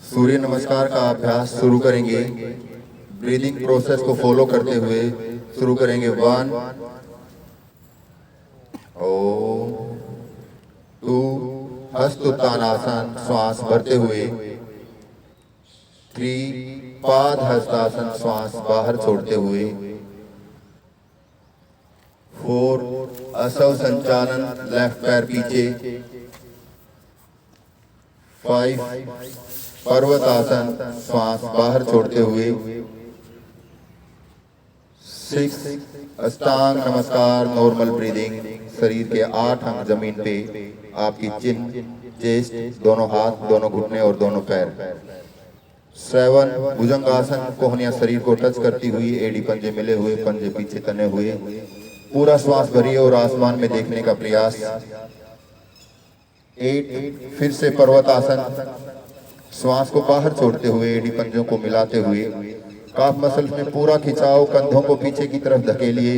सूर्य नमस्कार का अभ्यास शुरू करेंगे। ब्रीदिंग प्रोसेस को फॉलो करते हुए शुरू करेंगे। 1, ओम। 2, हस्तोत्तानासन श्वास भरते हुए। 3, पाद हस्तासन श्वास बाहर छोड़ते हुए। 4, असव संचालन लेफ्ट पैर पीछे। 5, पर्वतासन श्वास बाहर छोड़ते हुए। 6, अष्टांग नमस्कार नॉर्मल ब्रीदिंग। शरीर के 8 अंग जमीन पे, आपकी चिन, चेस्ट, दोनों हाथ, दोनों घुटने और दोनों पैर। 7, भुजंगासन, कोहनियां शरीर को टच करती हुई, एड़ी पंजे मिले हुए, पंजे पीछे तने हुए। पूरा श्वास भरिए और आसमान में देखने का प्रयास। 8, फिर से पर्वतासन, श्वास को बाहर छोड़ते हुए, एड़ी पंजों को मिलाते हुए। काफ मसल्स में पूरा खिंचाव, कंधों को पीछे की तरफ धकेलिए।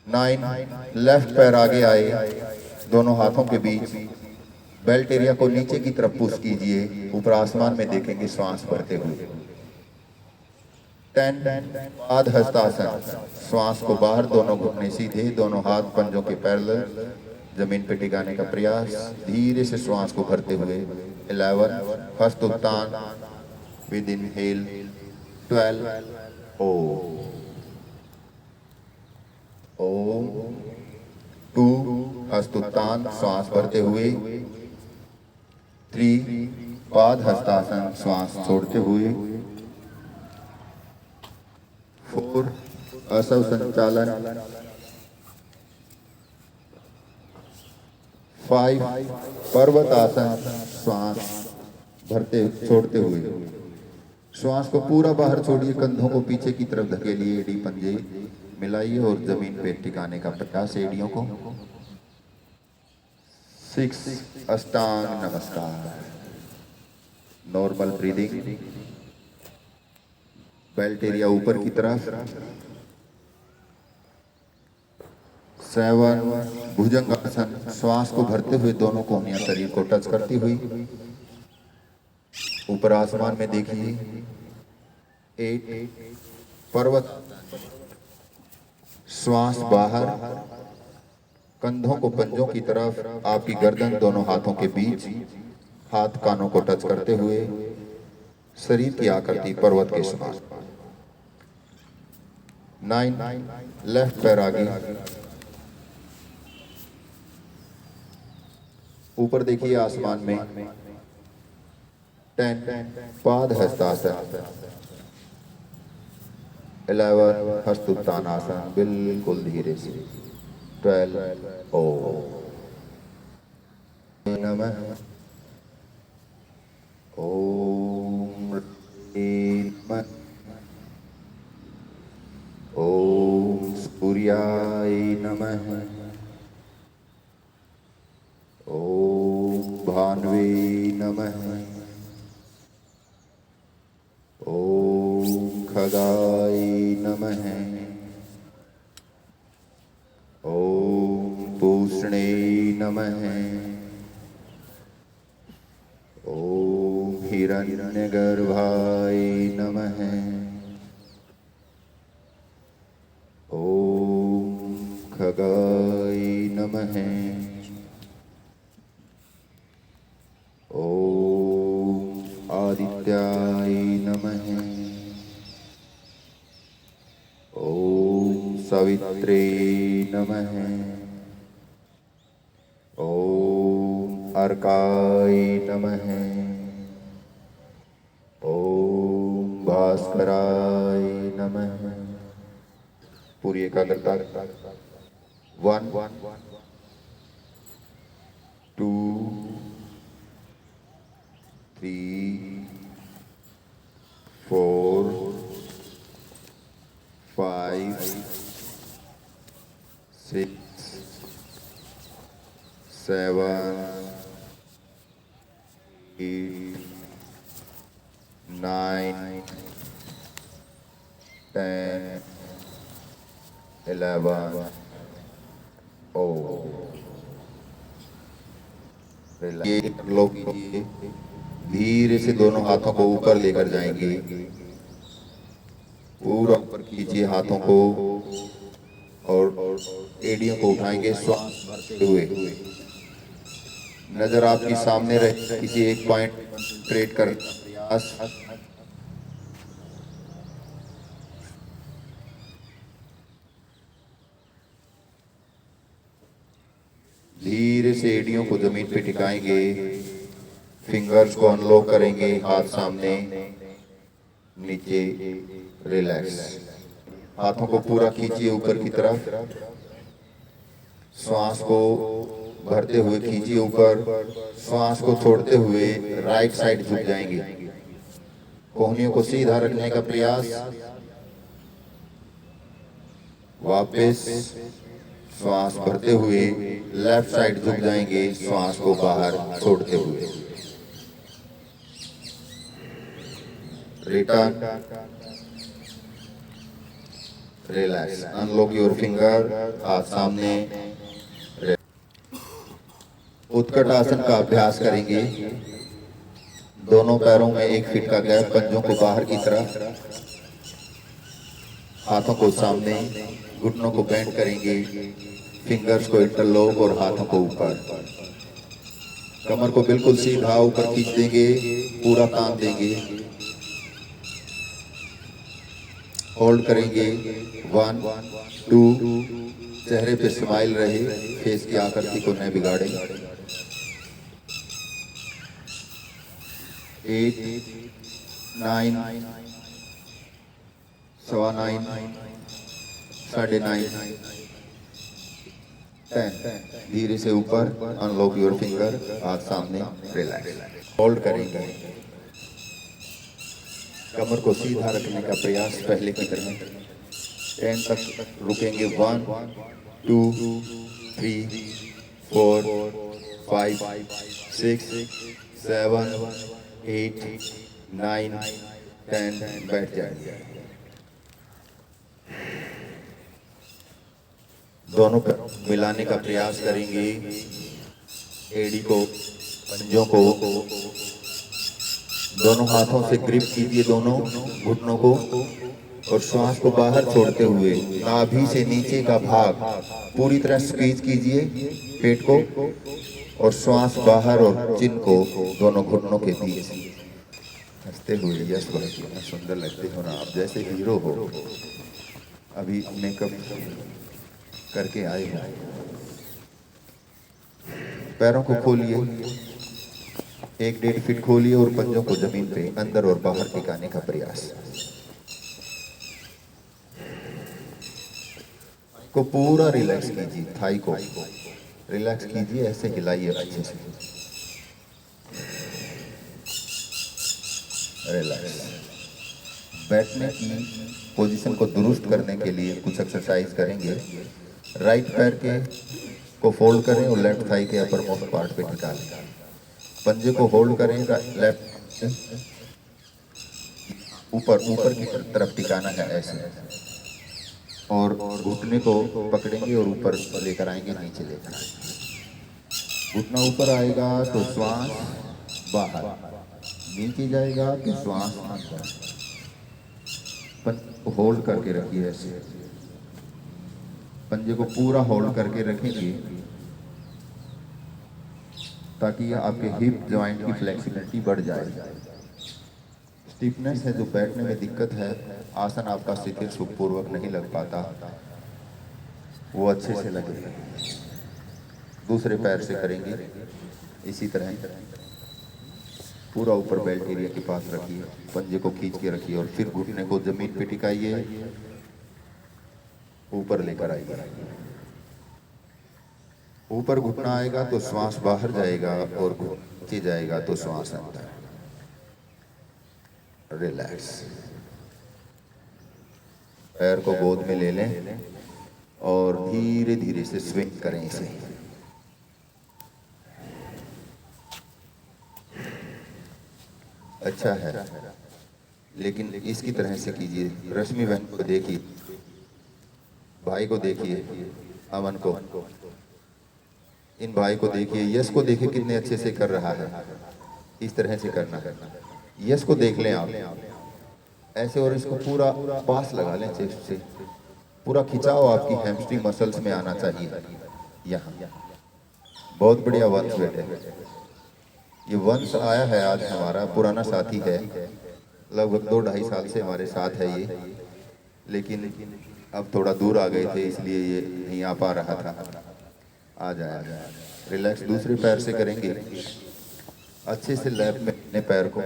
9, लेफ्ट पैर आगे आए, दोनों हाथों के बीच, बेल्ट एरिया को नीचे की तरफ पुश कीजिए। ऊपर आसमान में देखेंगे श्वास भरते हुए। 10, पाद हस्तासन, श्वास को बाहर, दोनों घुटने सीधे, दोनों हाथ पंजों के पैरेलल, जमीन पे टिकाने का प्रयास। धीरे से श्वास को भरते हुए। 11, हस्त उत्तान विद इनहेल। 12, ओम। 2, हस्त उत्तान श्वास भरते हुए। 3, पाद हस्तासन श्वास छोड़ते हुए। 4, असव संचालन। 5, पर्वतासन श्वास भरते छोड़ते हुए। श्वास को पूरा बाहर छोड़िए, कंधों को पीछे की तरफ धकेलिए, एड़ी पंजे मिलाइए और जमीन पे टिकाने का प्रयास, एड़ियों को। 6, अष्टांग नमस्कार नॉर्मल ब्रीदिंग। बेल्ट एरिया ऊपर की तरफ। 7, भुजंगासन, श्वास को भरते हुए, दोनों कोहनियां शरीर को टच करती हुई, ऊपर आसमान में देखिए। 8, पर्वत, श्वास बाहर, कंधों को पंजों की तरफ, आपकी गर्दन दोनों हाथों के बीच, हाथ कानों को टच करते हुए, शरीर की आकृति पर्वत के समान। 9, लेफ्ट पैर आगे, ऊपर देखिए आसमान में। 10, पाद हस्तासन। 11, हस्त उत्तानासन, बिल्कुल धीरे से। 12, ओम नमः। ओम नमः। ओम सूर्याय नमः। ओम भान्वे नमः। ओम खगाय नमः। ओम पूष्णे नमः। ओम हिरण्यगर्भाय नमः। ओम खगाय नमः। ओम आदित्याय नमः। ओम सवित्रे नमः। ओम अर्काय नमः। ओम भास्कराय नमः। पूरी एकाग्रता। 1, 2, 3, 4, 5, 6, 7, 8, 9, 10, 11, ये लो कीजिए, धीरे से दोनों हाथों को ऊपर लेकर जाएंगे, पूरा ऊपर कीजिए हाथों को और एड़ियों को उठाएंगे श्वास भरते हुए। नजर आपकी सामने रहे, किसी एक पॉइंट कंसंट्रेट करने का प्रयास। धीरे से एड़ियों को जमीन पे टिकाएंगे, फिंगर्स को अनलॉक करेंगे, हाथ सामने नीचे, रिलैक्स। हाथों को पूरा खींचिए ऊपर की तरफ, श्वास को भरते हुए खींचिए ऊपर, श्वास को छोड़ते हुए राइट साइड झुक जाएंगे, कोहनियों को सीधा रखने का प्रयास। वापस श्वास भरते हुए लेफ्ट साइड झुक जाएंगे, श्वास को बाहर छोड़ते हुए। Return, relax, unlock your finger, हाथ सामने। उत्कट आसन का अभ्यास करेंगे, दोनों पैरों में 1 फीट का गैप, पंजों को बाहर की तरफ, हाथों को सामने, घुटनों को बेंड करेंगे, फिंगर्स को इंटरलॉक और हाथों को ऊपर। कमर को बिल्कुल सीधा ऊपर खींच देंगे, पूरा तान देंगे, होल्ड करेंगे। 1 2, चेहरे पे स्माइल रहे, फेस की आकृति को न बिगाड़े। 8 9 सवा 9 साढ़े 9 10। धीरे से ऊपर, अनलॉक योर फिंगर, हाथ सामने, रिलैक्स, होल्ड करेंगे। कमर को सीधा रखने का प्रयास पहले की तरह। 10 तक रुकेंगे। 1 2 3 4 5 6 7 8 9 10। बैठ जाएंगे। दोनों पैरों को मिलाने का प्रयास करेंगे, एड़ी को, पंजों को, दोनों हाथों से ग्रिप कीजिए दोनों घुटनों को और श्वास को बाहर छोड़ते हुए नाभि से नीचे का भाग पूरी तरह स्क्वीज कीजिए पेट को और श्वास बाहर और चिन को दोनों घुटनों के बीच। हंसते हुए यस बोले, कितना सुंदर लगते हो ना आप, जैसे हीरो हो, अभी मेकअप करके आए हो। पैरों को खोलिए, 1-1.5 फीट खोलिए और पंजों को जमीन पे अंदर और बाहर टिकाने का प्रयास। को पूरा रिलैक्स कीजिए, थाई को रिलैक्स कीजिए, ऐसे हिलाइए अच्छे से, रिलैक्स। बैठने की पोजीशन को दुरुस्त करने के लिए कुछ एक्सरसाइज करेंगे। राइट पैर के को फोल्ड करें और लेफ्ट थाई के अपर मोस्ट पार्ट पे टिका लें। पंजे को होल्ड करें, लेफ्ट ऊपर की तरफ टिकाना है ऐसे, और घुटने को पकड़ेंगे और ऊपर लेकर आएंगे, नीचे लेकर आएंगे। घुटना ऊपर आएगा तो श्वास बाहर, नीचे जाएगा तो श्वास अंदर। पंजे को होल्ड करके रखिए ऐसे, पंजे को पूरा होल्ड करके रखेंगे ताकि आपके हिप जॉइंट की फ्लेक्सिबिलिटी बढ़ जाए। स्टिफनेस है जो बैठने में दिक्कत है, आसन आपका स्थिर सुखपूर्वक नहीं लग पाता, वो अच्छे से लगे। दूसरे पैर से करेंगे इसी तरह, पूरा ऊपर बेल्ट एरिया के पास रखिए, पंजे को खींच के रखिए और फिर घुटने को जमीन पे टिकाइए, ऊपर लेकर आइए। ऊपर घुटना आएगा तो श्वास बाहर जाएगा और नीचे जाएगा तो श्वास अंदर। रिलैक्स, पैर को गोद में ले लें और धीरे धीरे से स्विंग करें इसे। अच्छा है, लेकिन इसकी तरह से कीजिए। रश्मि बहन को देखिए, भाई को देखिए, अमन को, इन भाई को देखिए, यश को देखिए कितने अच्छे से कर रहा है। इस तरह से करना है। यश को देख लें आप ऐसे, और इसको पूरा पास लगा लें चेस्ट से। पूरा खिंचाव आपकी हैमस्ट्रिंग मसल्स में आना चाहिए। यहाँ बहुत बढ़िया वंश बेटे। ये वंश आया है आज, हमारा पुराना साथी है, लगभग 2-2.5 साल से हमारे साथ है ये, लेकिन अब थोड़ा दूर आ गए थे इसलिए ये नहीं आ पा रहा था। आ जाए। रिलैक्स दूसरे पैर से करेंगे अच्छे से, लैप में अपने पैर को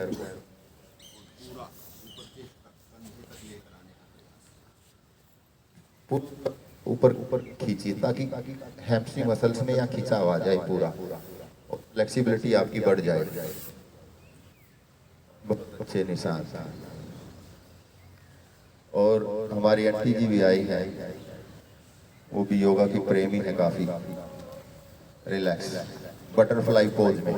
ऊपर ऊपर खींचिए ताकि हैमस्ट्रिंग मसल्स में यहाँ खिंचाव आ जाए पूरा, और फ्लेक्सिबिलिटी आपकी बढ़ जाए। बहुत अच्छे निशान। और हमारी आंटी जी भी आई है, वो भी योगा की प्रेमी है काफी। रिलैक्स बटरफ्लाई पोज में।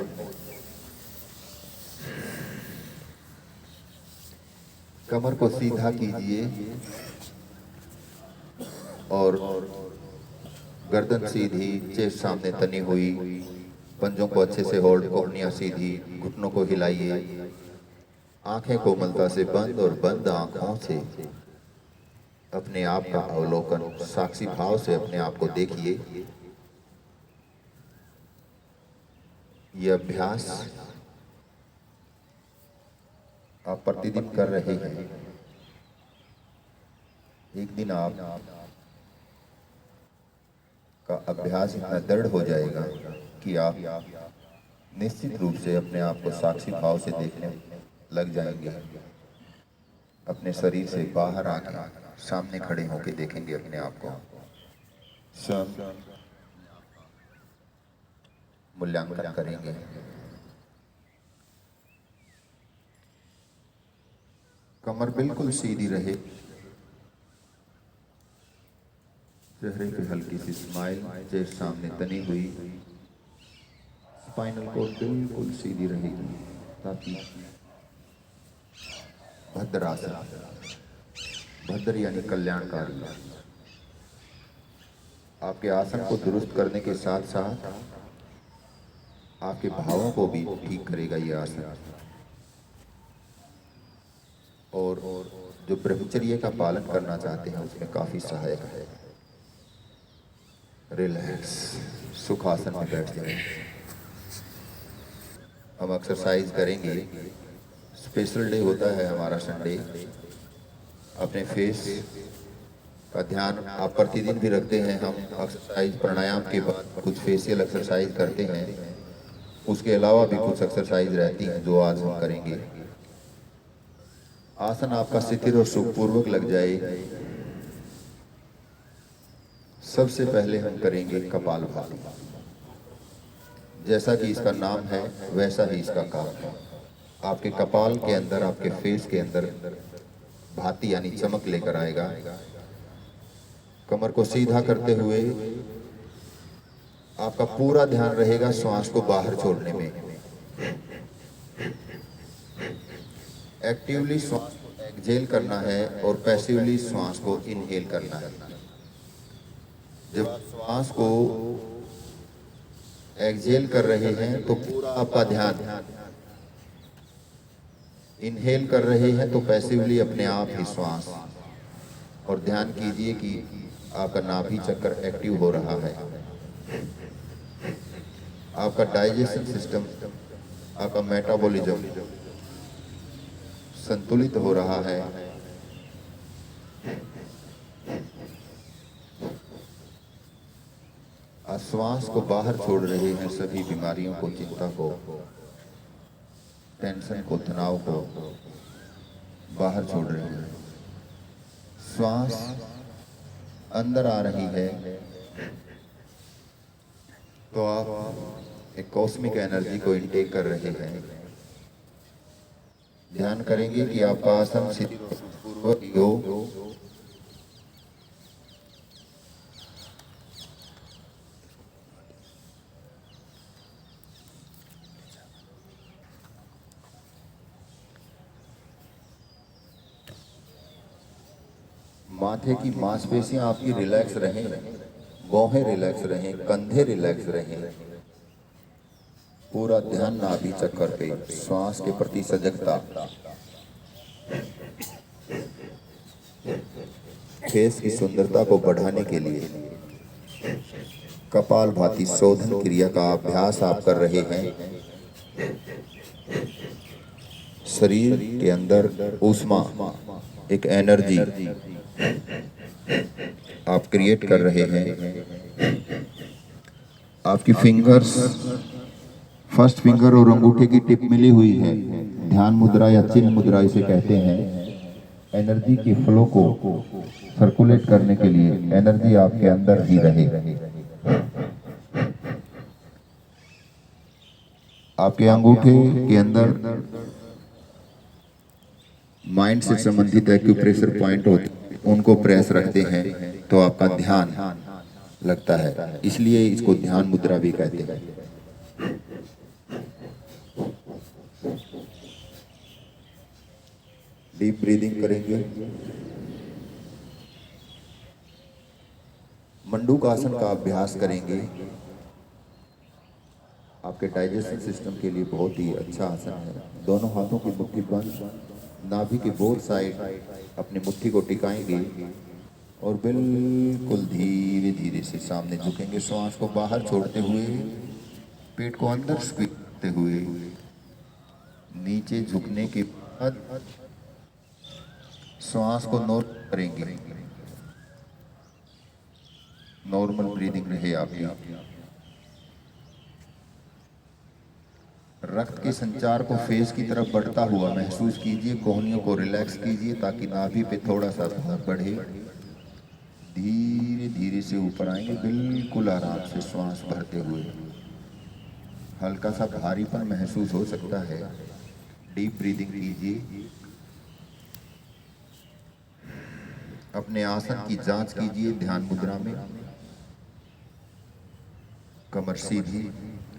कमर को सीधा कीजिए और गर्दन सीधी, चेस्ट सामने तनी हुई, पंजों को अच्छे से होल्ड, कोहनियां सीधी, घुटनों को हिलाइए। आंखें कोमलता से बंद, और बंद आंखों से अपने आप का अवलोकन, साक्षी भाव से अपने आप को देखिए। यह अभ्यास आप प्रतिदिन कर रहे हैं। एक दिन आप का अभ्यास इतना दृढ़ हो जाएगा कि आप निश्चित रूप से अपने आप को साक्षी भाव से देखने लग जाएंगे। अपने शरीर से बाहर आके सामने खड़े होके देखेंगे अपने आप को। स्वयं मूल्यांकन करेंगे। कमर बिल्कुल सीधी रहे, चेहरे पे हल्की सी स्माइल, चेस्ट सामने तनी हुई, स्पाइनल कोड बिल्कुल सीधी रहेगी ताकि भद्रासन, भद्र यानी कल्याणकारी, आपके आसन को दुरुस्त करने के साथ साथ आपके भावों को भी ठीक करेगा ये आसन। और जो ब्रह्मचर्य का पालन करना चाहते हैं उसमें काफी सहायक है। रिलैक्स, सुखासन में बैठ जाए। हम एक्सरसाइज करेंगे। स्पेशल डे होता है हमारा संडे। अपने फेस का ध्यान आप प्रतिदिन भी रखते हैं। हम एक्सरसाइज प्राणायाम के बाद कुछ फेशियल एक्सरसाइज करते हैं, उसके अलावा भी कुछ एक्सरसाइज रहती हैं जो आज हम करेंगे। आसन आपका स्थिर और सुखपूर्वक लग जाए। सबसे पहले हम करेंगे कपालभाति। जैसा कि इसका नाम है वैसा ही इसका काम है। आपके कपाल के अंदर, आपके फेस के अंदर भाती यानी चमक लेकर आएगा। कमर को सीधा करते हुए आपका पूरा ध्यान रहेगा श्वास को बाहर छोड़ने में। एक्टिवली श्वास को एक्सहेल करना है और पैसिवली श्वास को इनहेल करना है। जब श्वास को एक्सहेल कर रहे हैं तो पूरा आपका ध्यान, इनहेल कर रहे हैं तो पैसिवली अपने आप ही श्वास, और ध्यान कीजिए कि आपका नाभि चक्र एक्टिव हो रहा है। आपका डाइजेशन सिस्टम, आपका मेटाबॉलिज्म संतुलित हो रहा है। श्वास को बाहर छोड़ रहे हैं, सभी बीमारियों को, चिंता को, टेंशन को, तनाव को बाहर छोड़ रहे हैं। श्वास अंदर आ रही है तो आप एक कॉस्मिक एनर्जी को इनटेक कर रहे हैं। ध्यान करेंगे कि आपका आसन स्थिर हो। माथे की मांसपेशियां आपकी रिलैक्स रहें, बाहें रिलैक्स रहें, कंधे रिलैक्स रहें। पूरा ध्यान नाभि चक्कर पे, श्वास के प्रति सजगता। फेस की सुंदरता को बढ़ाने के लिए कपालभाति शोधन क्रिया का अभ्यास आप कर रहे हैं। शरीर के अंदर ऊष्मा, एक एनर्जी आप क्रिएट कर रहे हैं। आपकी फिंगर्स, फर्स्ट फिंगर और अंगूठे की टिप मिली हुई है। ध्यान मुद्रा या चिन्ह मुद्रा इसे कहते हैं। एनर्जी के फ्लो को सर्कुलेट करने के लिए एनर्जी आपके अंदर ही रहे। आपके अंगूठे के अंदर माइंड से संबंधित एक्यूप्रेशर पॉइंट होते हैं, उनको प्रेस रखते हैं तो आपका ध्यान लगता है, इसलिए इसको ध्यान मुद्रा भी कहते हैं। डीप ब्रीदिंग करेंगे। मंडूक आसन का अभ्यास करेंगे। आपके डाइजेशन सिस्टम के लिए बहुत ही अच्छा आसन है। दोनों हाथों की मुट्ठी बंद, नाभि के बोथ साइड अपनी मुट्ठी को टिकाएंगे और बिल्कुल धीरे धीरे से सामने झुकेंगे। श्वास को बाहर छोड़ते हुए, पेट को अंदर स्क्वीज करते हुए, नीचे झुकने के बाद श्वास को नॉर्मल करेंगे। नॉर्मल ब्रीदिंग रहे आपकी। रक्त के संचार को फेस की तरफ बढ़ता हुआ महसूस कीजिए। कोहनियों को रिलैक्स कीजिए ताकि नाभि पे थोड़ा सा भार बढ़े। धीरे धीरे से ऊपर आएंगे, बिल्कुल आराम से श्वास भरते हुए। हल्का सा भारीपन महसूस हो सकता है। डीप ब्रीदिंग कीजिए। अपने आसन की जांच कीजिए ध्यान मुद्रा में। कमर सीधी,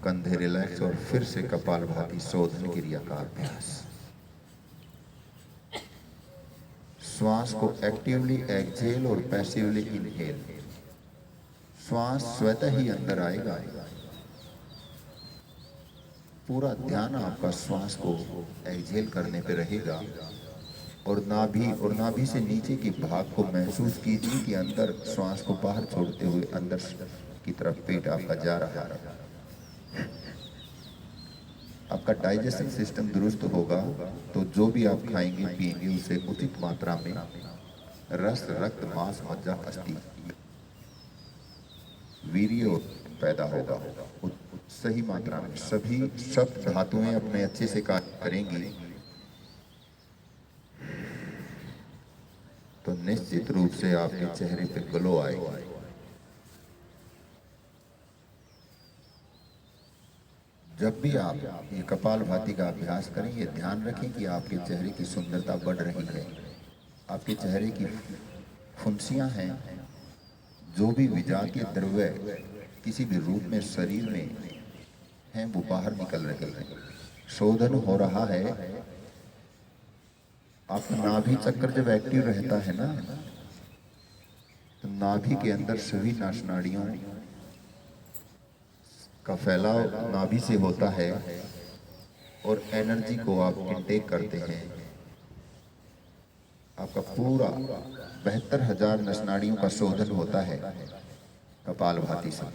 कंधे रिलैक्स और फिर से कपालभाति शोधन क्रिया का अभ्यास। श्वास को एक्टिवली एक्सहेल और पैसिवली इनहेल। श्वास स्वतः ही अंदर आएगा। पूरा ध्यान आपका श्वास को एक्सहेल करने पे रहेगा और नाभि से नीचे के भाग को महसूस कीजिए कि अंदर श्वास को बाहर छोड़ते हुए अंदर की तरफ पेट आपका जा रहा है। आपका डाइजेशन सिस्टम दुरुस्त होगा तो जो भी आप खाएंगे पिएंगे उसे उचित मात्रा में रस, रक्त, मांस, मज्जा, अस्थि, वीर्य पैदा होगा। सही मात्रा में सभी सब धातुएं अपने अच्छे से कार्य करेंगी तो निश्चित रूप से आपके चेहरे पे ग्लो आएगा। जब भी आप ये कपालभाति का अभ्यास करें, ये ध्यान रखें कि आपके चेहरे की सुंदरता बढ़ रही है। आपके चेहरे की फुंसियां हैं, जो भी विजातीय द्रव्य किसी भी रूप में शरीर में हैं वो बाहर निकल रहे हैं। शोधन हो रहा है। आपका नाभि चक्र जब एक्टिव रहता है ना, तो नाभि के अंदर सभी नाड़ियों का फैलाव नाभि से होता है और एनर्जी को आप इनटेक करते हैं। आपका पूरा 72,000 नसनाड़ियों का शोधन होता है कपालभाति से।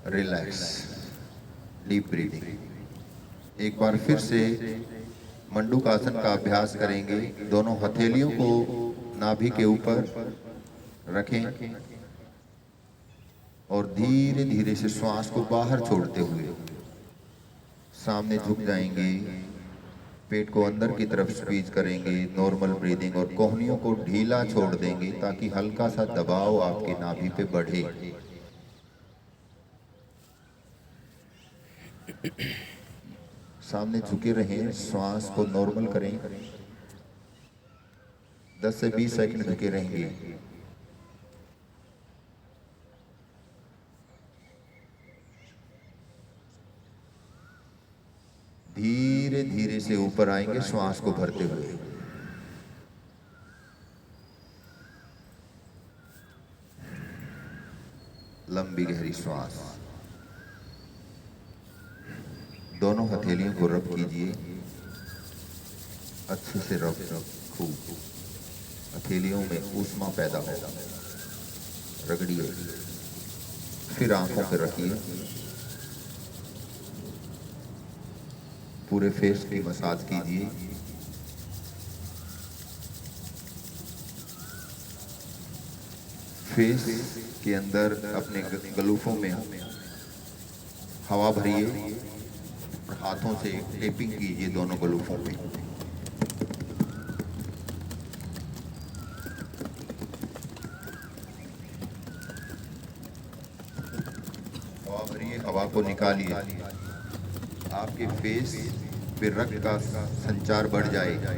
Relax, deep breathing. एक बार फिर से मंडूक आसन का अभ्यास करेंगे। दोनों हथेलियों को नाभि के ऊपर रखें और धीरे धीरे से श्वास को बाहर छोड़ते हुए सामने झुक जाएंगे। पेट को अंदर की तरफ स्क्वीज करेंगे। नॉर्मल ब्रीदिंग और कोहनियों को ढीला छोड़ देंगे ताकि हल्का सा दबाव आपके नाभि पे बढ़े। सामने झुके रहें। श्वास को नॉर्मल करें। 10 से 20 सेकंड झुके रहेंगे। धीरे धीरे से ऊपर आएंगे श्वास को भरते हुए। श्वास। दोनों हथेलियों को रब कीजिए, अच्छे से रब, खूब हथेलियों में ऊष्मा पैदा हो, रगड़िए। फिर आंखों पर रखिए, पूरे फेस की मसाज कीजिए। फेस के अंदर अपने गलूफों में हवा भरिए और हाथों से टेपिंग कीजिए दोनों गलूफों पे। हवा भरिए, हवा को निकालिए। आपके फेस पे रक्त का संचार बढ़ जाएगा।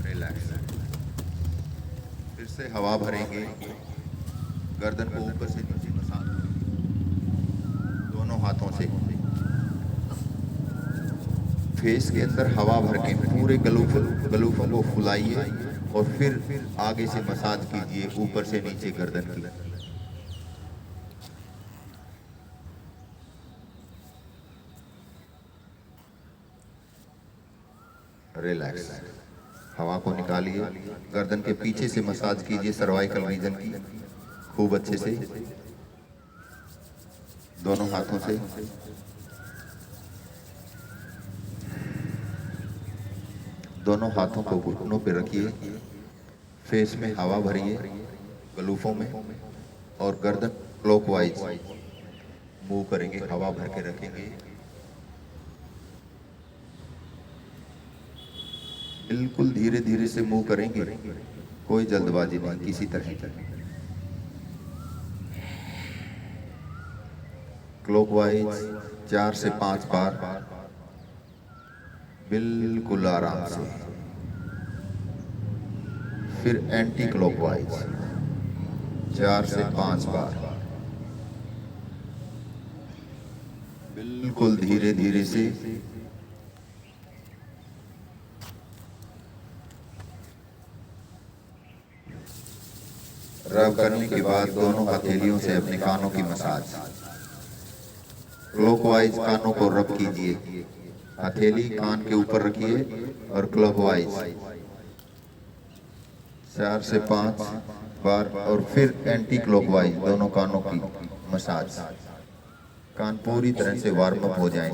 रिलैक्स। फिर से हवा भरेंगे, गर्दन को ऊपर से नीचे मसाज दोनों हाथों से। फेस के अंदर हवा भर के पूरे गलूफों को फुलाइए और फिर आगे से मसाज कीजिए ऊपर से नीचे गर्दन की। रिलैक्स। हवा को निकालिए, गर्दन के पीछे से मसाज कीजिए सर्वाइकल रीजन की खूब अच्छे से दोनों हाथों से। दोनों हाथों को घुटनों पे रखिए, फेस में हवा भरिए गलूफों में और गर्दन क्लॉकवाइज मूव करेंगे, हवा भर के रखेंगे। बिल्कुल धीरे धीरे से मूव करेंगे, कोई जल्दबाजी नहीं किसी तरह की। क्लॉकवाइज 4 से 5 बार, बिल्कुल आराम से। फिर एंटी क्लॉकवाइज 4 से 5 बार, बिल्कुल धीरे धीरे से। रब करने के बाद दोनों हथेलियों से अपने कानों की मसाज। क्लॉकवाइज कानों को रब कीजिए, हथेली कान के ऊपर रखिए और क्लॉकवाइज 4 से 5 बार और फिर एंटी क्लॉकवाइज दोनों कानों की मसाज। कान पूरी तरह से वार्म अप हो जाएं।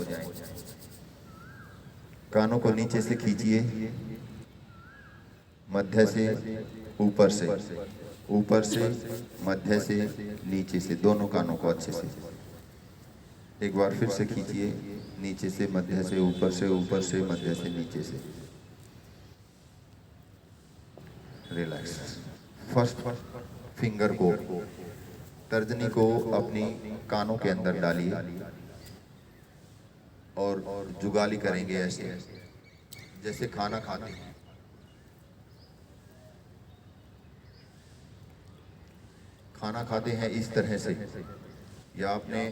कानों को नीचे से खींचिए, मध्य से ऊपर से, ऊपर से मध्य से नीचे से, दोनों कानों को अच्छे से। एक बार फिर से खींचिए, नीचे से मध्य से, ऊपर से, ऊपर से मध्य से, नीचे से। रिलैक्स। फर्स्ट फिंगर को, तर्जनी को अपनी कानों के अंदर डालिए और जुगाली करेंगे ऐसे जैसे खाना खाते हैं। खाना खाते हैं इस तरह से, या आपने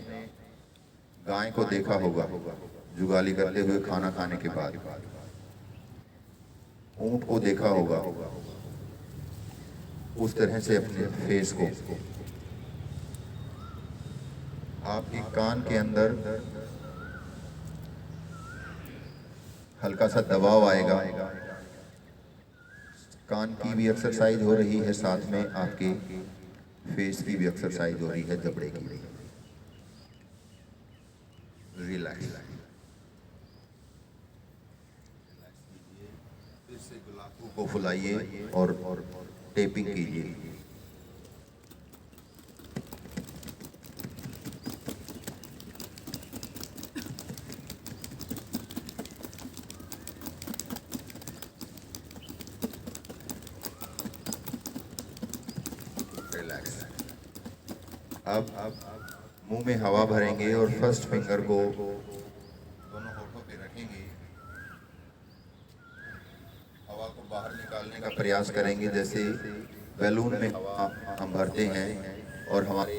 गाय को देखा होगा जुगाली करते हुए खाना खाने के बाद, ऊंट को देखा होगा, उस तरह से अपने फेस को। आपके कान के अंदर हल्का सा दबाव आएगा, कान की भी एक्सरसाइज हो रही है, साथ में आपके फेस की भी एक्सरसाइज हो रही है, जबड़े की भी। रिलैक्स। फिर से गुलाबों को फुलाइए और टेपिंग कीजिए। रिलैक्स। अब मुंह में हवा भरेंगे और फर्स्ट फिंगर को दोनों होठों पे रखेंगे। हवा को बाहर निकालने का प्रयास करेंगे, जैसे बैलून में हवा हम भरते हैं और हमारे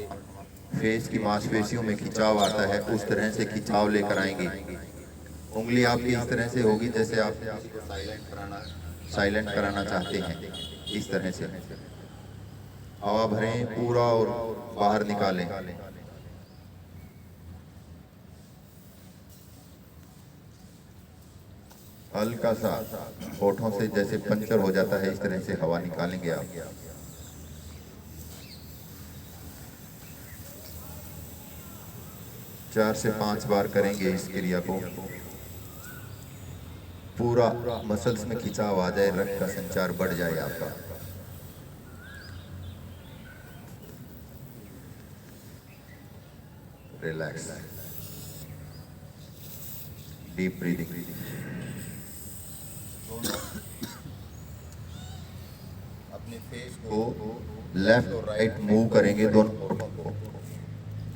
फेस की मांसपेशियों में खिंचाव आता है, उस तरह से खिंचाव लेकर आएंगे। उंगली आपकी इस तरह से होगी जैसे आप किसी को साइलेंट कराना चाहते हैं। इस तरह से हवा भरें पूरा और बाहर निकालें। हल्का सा होठों से जैसे पंचर हो जाता है, इस तरह से हवा निकालेंगे आप। चार से 5 बार करेंगे इस क्रिया को। पूरा मसल्स में खिंचाव आ जाए, रक्त का संचार बढ़ जाए आपका। Relax, deep breathing. अपने फेस को लेफ्ट और राइट मूव करेंगे, दोनों को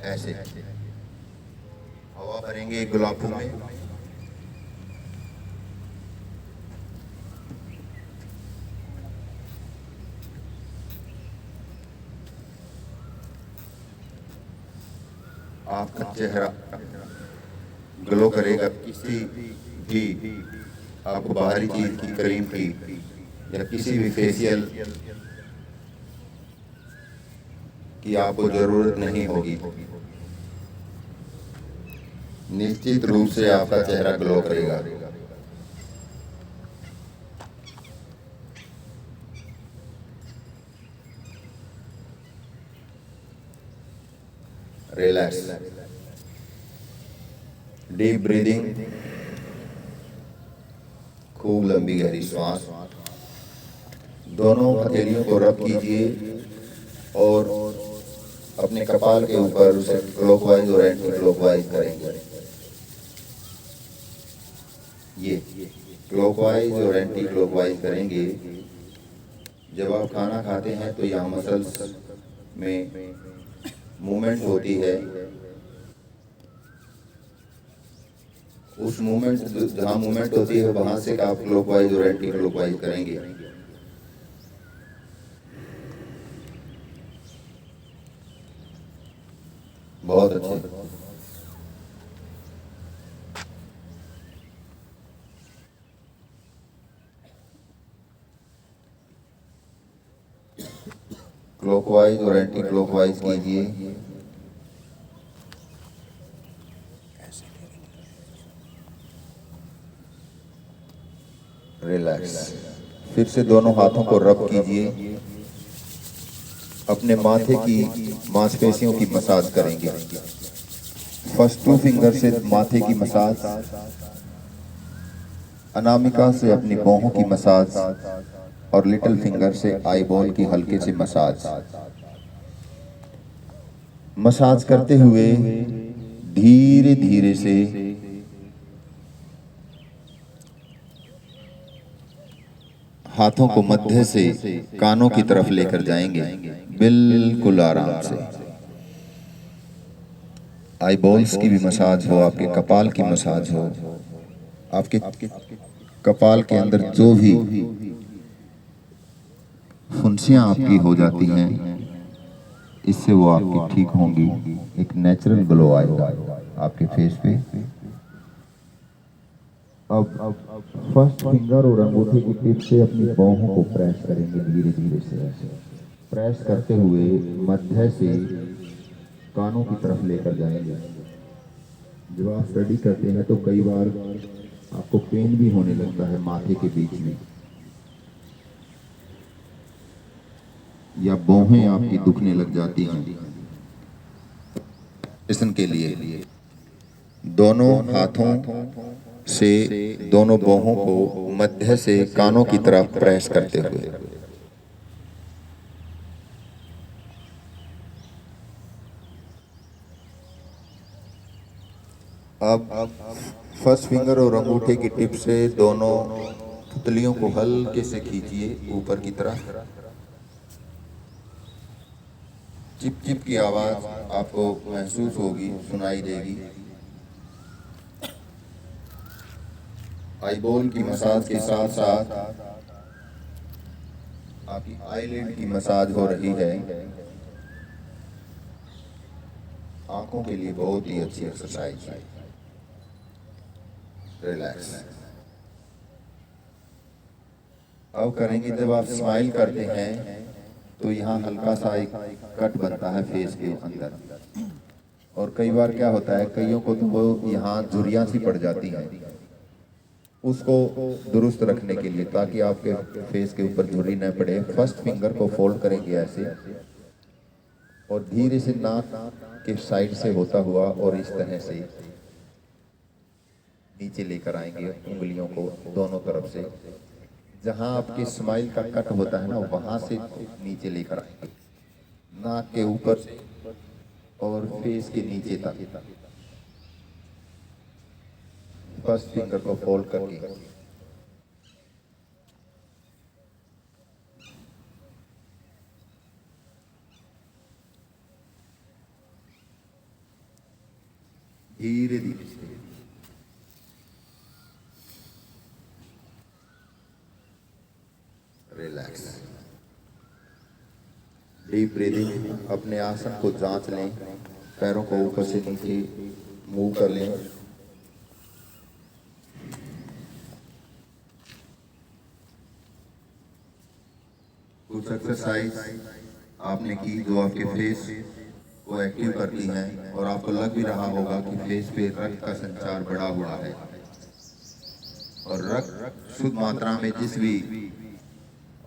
ऐसे हवा भरेंगे गुलाबों में। आपका चेहरा ग्लो करेगा। किसी भी आपको बाहरी चीज की, क्रीम की या किसी भी फेशियल की आपको जरूरत नहीं होगी। निश्चित रूप से आपका चेहरा ग्लो करेगा। रिलैक्स, डीप ब्रीदिंग, खूब लंबी गहरी सांस। दोनों हथेलियों को रब कीजिए और अपने कपाल के ऊपर उसे क्लॉकवाइज और एंटी क्लॉकवाइज करेंगे। ये क्लॉकवाइज और एंटी क्लॉकवाइज करेंगे। जब आप खाना खाते हैं तो यहाँ मसल्स में मूवमेंट होती है। उस मूवमेंट, जहाँ मूवमेंट होती है वहां से आप क्लॉकवाइज और एंटी क्लॉकवाइज करेंगे। बहुत अच्छे। क्लॉकवाइज और एंटी क्लॉकवाइज कीजिए। रिलैक्स। फिर से दोनों हाथों को रब कीजिए। अपने माथे की मांसपेशियों की मसाज करेंगे। फर्स्ट 2 फिंगर से माथे की मसाज, अनामिका से अपनी बाहों की मसाज और लिटिल फिंगर से आईबॉल की हल्के से मसाज। मसाज करते हुए धीरे धीरे से हाथों को मध्य से कानों की तरफ लेकर जाएंगे, बिल्कुल आराम से। आईबॉल्स की भी मसाज हो, आपके कपाल की मसाज हो। आपके कपाल के अंदर जो भी फुंसियां आपकी हो जाती हैं, इससे वो आपकी ठीक होंगी। एक नेचुरल ग्लो आएगा आपके फेस पे। अब फर्स्ट फिंगर और अंगूठे की टिप से अपनी बाहों को प्रेस करेंगे धीरे धीरे से। प्रेस करते हुए मध्य से कानों की तरफ लेकर जाएंगे। जब आप स्टडी करते हैं तो कई बार आपको पेन भी होने लगता है माथे के बीच में, या बाहें आपकी दुखने लग जाती हैं। इसके के लिए दोनों हाथों से दोनों बाहों को मध्य से कानों की तरफ प्रेस करते हुए अब फर्स्ट फिंगर और अंगूठे की टिप से दोनों पुतलियों को हल्के से खींचिए ऊपर की तरफ। चिप चिप की आवाज आपको महसूस होगी, सुनाई देगी। आईबॉल की मसाज के साथ साथ आपकी आईलिड की मसाज हो रही है। आंखों के लिए बहुत ही अच्छी एक्सरसाइज है। रिलैक्स। अब करेंगे, जब आप स्माइल करते हैं तो यहाँ हल्का सा एक कट बनता है फेस के अंदर, और कई बार क्या होता है, कईयों को तो वो यहाँ झुर्रियाँ सी पड़ जाती हैं। उसको दुरुस्त रखने के लिए, ताकि आपके फेस के ऊपर झुर्री न पड़े, फर्स्ट फिंगर को फोल्ड करेंगे ऐसे, और धीरे से नाक के साइड से होता हुआ और इस तरह से नीचे लेकर आएंगे उंगलियों को दोनों तरफ से। जहां आपकी स्माइल का कट होता है ना, वहां से नीचे लेकर आएंगे, नाक के ऊपर से और फेस के नीचे तक। फर्स्ट फिंगर को फोल्ड करके धीरे धीरे से रिलैक्स, डीप ब्रीदिंग। अपने आसन को जांच लें, पैरों को ऊपर से नीचे मूव कर लें। कुछ एक्सरसाइज आपने की जो आपके फेस को एक्टिव करती हैं, और आपको लग भी रहा होगा कि फेस पे रक्त का संचार बढ़ा हुआ है, और रक्त शुद्ध मात्रा में जिस भी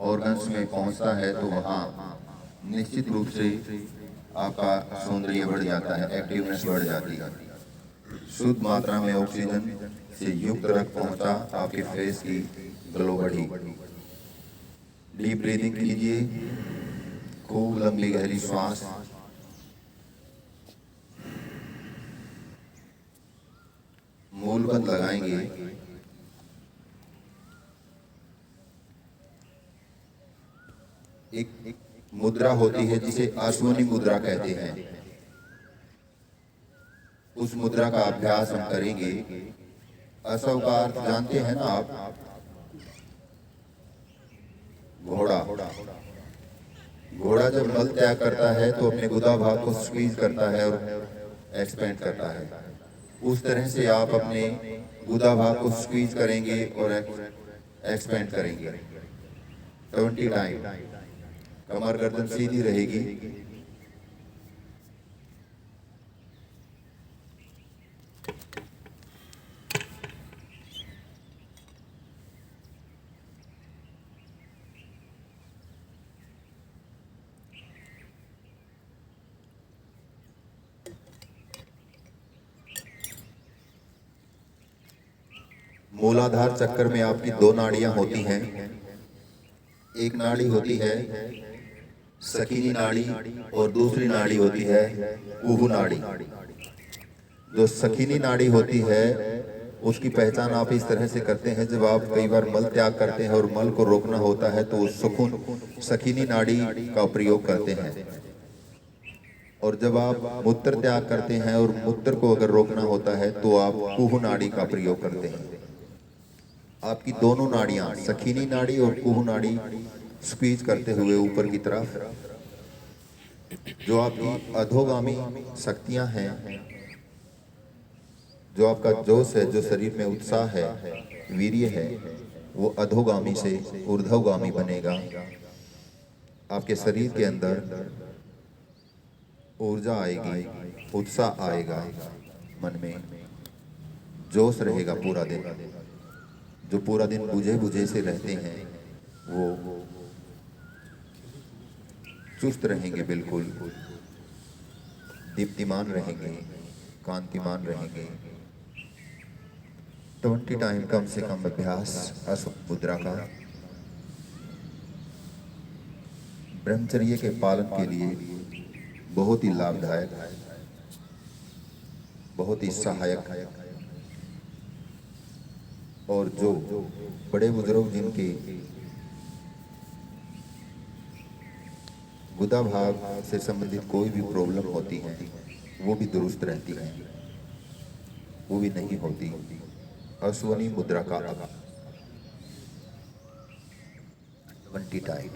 ऑर्गन्स में पहुंचता है तो वहाँ निश्चित रूप से आपका सौंदर्य बढ़ जाता है, एक्टिवनेस बढ़ जाती है। शुद्ध मात्रा में ऑक्सीजन से युक्त रक्त पहुंचा, आपके फेस की ग्लो बढ़ी। डीप ब्रीदिंग कीजिए, खूब लंबी गहरी श्वास। मूलबंध लगाएंगे। एक मुद्रा होती है जिसे अश्वनी मुद्रा कहते हैं, उस मुद्रा का अभ्यास हम करेंगे। असव का अर्थ जानते हैं ना आप? घोड़ा। घोड़ा जब मल त्याग करता है तो अपने गुदा भाग को स्क्वीज करता है और एक्सपेंड करता है। उस तरह से आप अपने गुदा भाग को स्क्वीज करेंगे और एक्सपेंड करेंगे 20 टाइम। कमर गर्दन सीधी रहेगी। मूलाधार चक्कर में आपकी दो नाड़ियां होती हैं। एक नाड़ी होती है सकीनी नाड़ी और दूसरी नाड़ी होती है कुहू नाड़ी। जो सकीनी नाड़ी होती है उसकी पहचान आप इस तरह से करते हैं, जब आप कई बार मल त्याग करते हैं और मल को रोकना होता है तो सुकून सकीनी नाड़ी का प्रयोग करते हैं, और जब आप मूत्र त्याग करते हैं और मूत्र को अगर रोकना होता है तो आप कुहू नाड़ी का प्रयोग करते हैं। आपकी दोनों नाड़ियां सकीनी नाड़ी और कुहू नाड़ी स्क्वीज करते हुए ऊपर की तरफ, जो आपकी अधोगामी शक्तियां हैं, जो आपका जोश है, जो शरीर में उत्साह है, वीर्य है, वो अधोगामी से ऊर्ध्वगामी बनेगा। आपके शरीर के अंदर ऊर्जा आएगी, उत्साह आएगा, मन में जोश रहेगा पूरा दिन। जो पूरा दिन बुझे बुझे से रहते हैं वो चुस्त रहेंगे, बिल्कुल दीप्तिमान रहेंगे, कांतिमान रहेंगे। 20 टाइम कम से कम अभ्यास अश्व मुद्रा का ब्रह्मचर्य के पालन के लिए बहुत ही लाभदायक, बहुत ही सहायक। और जो बड़े बुजुर्ग जिनके गुदा भाग से संबंधित कोई भी प्रॉब्लम होती है वो भी दुरुस्त रहती है, वो भी नहीं होती। अश्वनी मुद्रा का 20 टाइम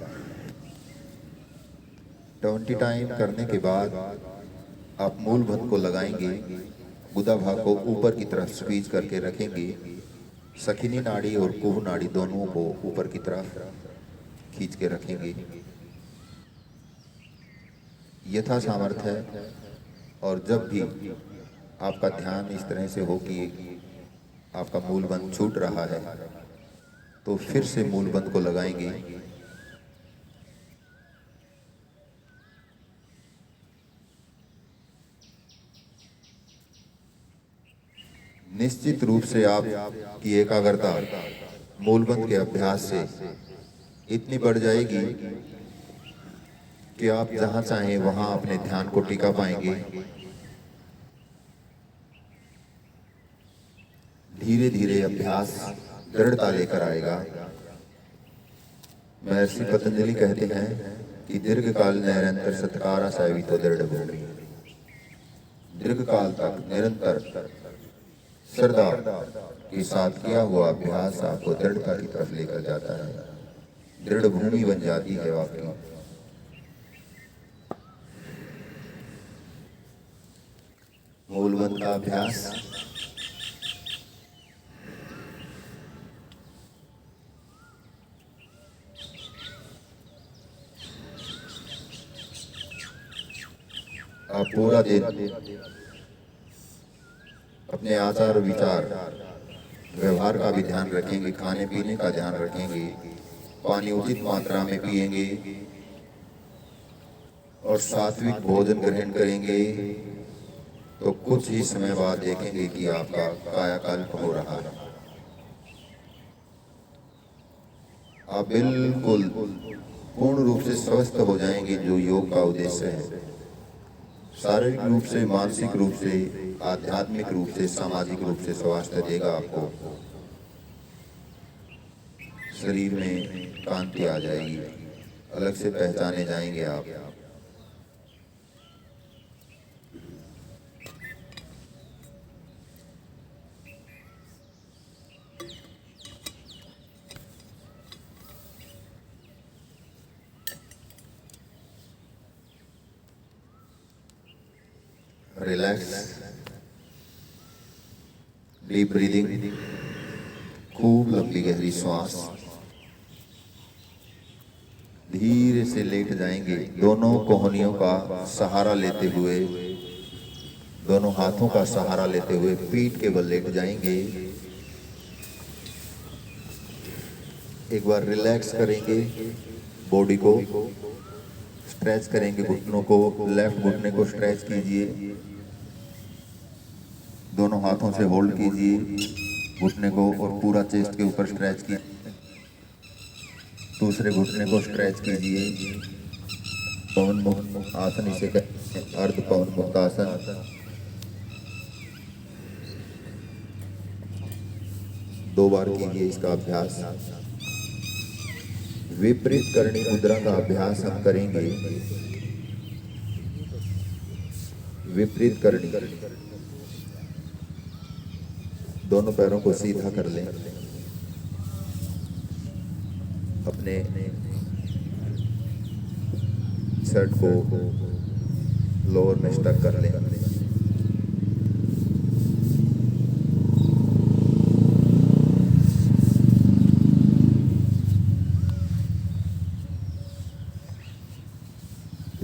20 टाइम करने के बाद आप मूल बंध को लगाएंगे, गुदा भाग को ऊपर की तरफ स्क्वीज करके रखेंगे, सखिनी नाड़ी और कुहू नाड़ी दोनों को ऊपर की तरफ खींच के रखेंगे यथा सामर्थ्य है। और जब भी आपका ध्यान इस तरह से हो कि आपका मूलबंध छूट रहा है तो फिर से मूलबंध को लगाएंगे। निश्चित रूप से आपकी एकाग्रता मूलबंध के अभ्यास से इतनी बढ़ जाएगी कि आप जहां चाहें वहां अपने ध्यान को टिका पाएंगे। धीरे धीरे अभ्यास दृढ़ता लेकर आएगा। महर्षि पतंजलि कहते हैं कि दीर्घकाल निरंतर सत्कारा सेवितो दृढ़ भूमि। दीर्घकाल तक निरंतर श्रद्धा के साथ किया हुआ अभ्यास आपको दृढ़ता की तरफ लेकर जाता है, दृढ़ भूमि बन जाती है आपकी। मूलबंध का अभ्यास आप पूरा दिन अपने आचार विचार व्यवहार का भी ध्यान रखेंगे, खाने पीने का ध्यान रखेंगे, पानी उचित मात्रा में पिएंगे और सात्विक भोजन ग्रहण करेंगे तो कुछ ही समय बाद देखेंगे कि आपका कायाकल्प हो रहा है। आप बिल्कुल पूर्ण रूप से स्वस्थ हो जाएंगे, जो योग का उद्देश्य है। शारीरिक रूप से, मानसिक रूप से, आध्यात्मिक रूप से, सामाजिक रूप से स्वास्थ्य देगा आपको। शरीर में कांति आ जाएगी, अलग से पहचाने जाएंगे आप। रिलैक्स, डीप ब्रीदिंग, खूब लंबी गहरी श्वास। धीरे से लेट जाएंगे, दोनों कोहनियों का सहारा लेते हुए, दोनों हाथों का सहारा लेते हुए पीठ के बल लेट जाएंगे। एक बार रिलैक्स करेंगे बॉडी को, स्ट्रेच करेंगे घुटनों को। लेफ्ट घुटने को स्ट्रेच कीजिए, दोनों हाथों से होल्ड कीजिए घुटने को और पूरा चेस्ट के ऊपर स्ट्रेच कीजिए। दूसरे घुटने को स्ट्रेच कीजिए। पवन मुक्त आसन इसे कहते हैं, अर्ध पवन मुक्त आसन। 2 बार कीजिए इसका अभ्यास। विपरीत करणी मुद्रा का अभ्यास हम करेंगे। विपरीत करणी, दोनों पैरों को सीधा कर लें, अपने शर्ट को लोअर में स्टक कर लें।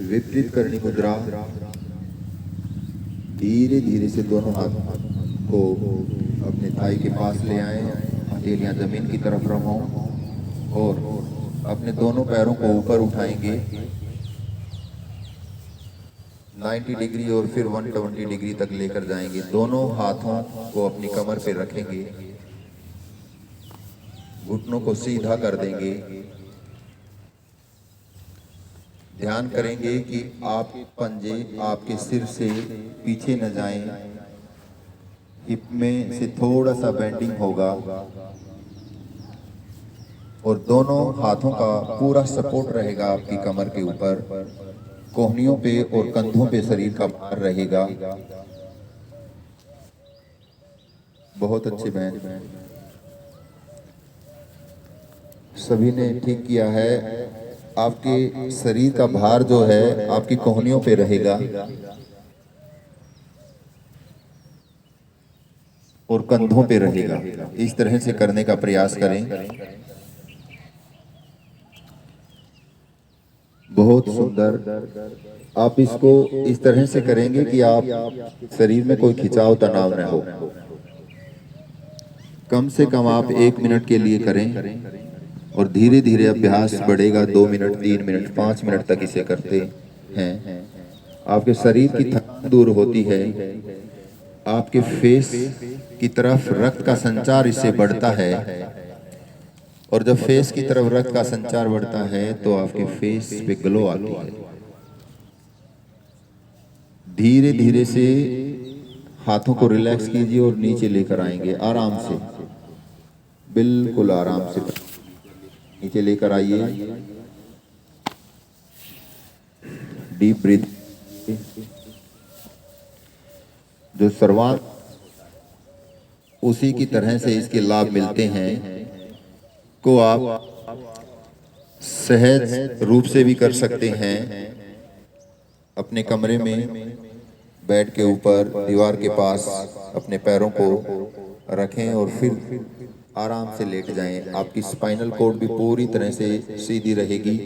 विपरीत करणी मुद्रा, धीरे धीरे से दोनों हाथ को अपने थाई के पास ले आए, हथेलियां जमीन की तरफ रखो और अपने दोनों पैरों को ऊपर उठाएंगे 90 डिग्री और फिर 120 डिग्री तक लेकर जाएंगे। दोनों हाथों को अपनी कमर पे रखेंगे, घुटनों को सीधा कर देंगे। ध्यान करेंगे कि आप पंजे आपके सिर से पीछे न जाएं, हिप में से थोड़ा सा बेंडिंग होगा और दोनों हाथों का पूरा सपोर्ट रहेगा आपकी कमर के ऊपर। कोहनियों पे और कंधों पे शरीर का भार रहेगा। बहुत अच्छे बहन, सभी ने ठीक किया है। आपके शरीर का भार जो है आपकी कोहनियों पे रहेगा और कंधों पे रहेगा। इस तरह से करने का प्रयास करें। बहुत सुंदर। आप इसको इस तरह से करेंगे कि आप शरीर में कोई खिंचाव तनाव न हो। कम से कम आप 1 मिनट के लिए करें और धीरे धीरे अभ्यास बढ़ेगा। 2 मिनट, 3 मिनट, 5 मिनट तक इसे करते हैं। आपके शरीर की थकान दूर होती है। आपके फेस की तरफ रक्त का संचार इससे बढ़ता है और जब फेस की तरफ रक्त का संचार बढ़ता है तो आपके फेस पे ग्लो आती है। धीरे धीरे से हाथों को रिलैक्स कीजिए और नीचे लेकर आएंगे आराम से, बिल्कुल आराम से नीचे लेकर आइए। Deep breath. जो शुरुआत उसी की तरह से इसके लाभ मिलते हैं को आप सहज रूप से भी कर सकते हैं। अपने कमरे में बेड के ऊपर दीवार के पास अपने पैरों को रखें और फिर आराम से लेट जाएं। आपकी स्पाइनल कॉर्ड भी पूरी तरह से सीधी रहेगी।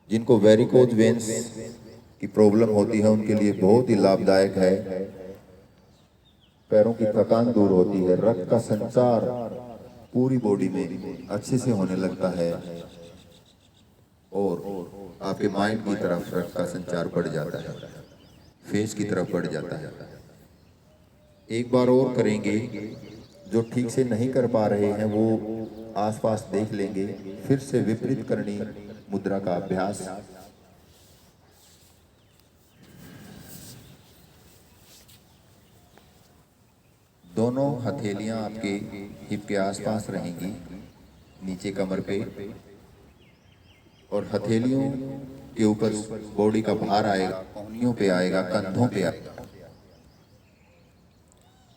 जिनको वेरिकोज वेन्स की प्रॉब्लम होती है उनके लिए बहुत ही लाभदायक है। पैरों की थकान दूर होती है, रक्त का संचार पूरी बॉडी में अच्छे से होने लगता है और आपके माइंड की तरफ रक्त का संचार बढ़ जाता है, फेस की तरफ बढ़ जाता है। एक बार और करेंगे। जो ठीक से नहीं कर पा रहे हैं वो आसपास देख लेंगे। फिर से विपरीत करनी मुद्रा का अभ्यास। दोनों हथेलियां आपके हिप के आसपास रहेंगी, नीचे कमर पे, और हथेलियों के ऊपर बॉडी का भार आएगा, कोहनियों पे आएगा, कंधों पे आएगा।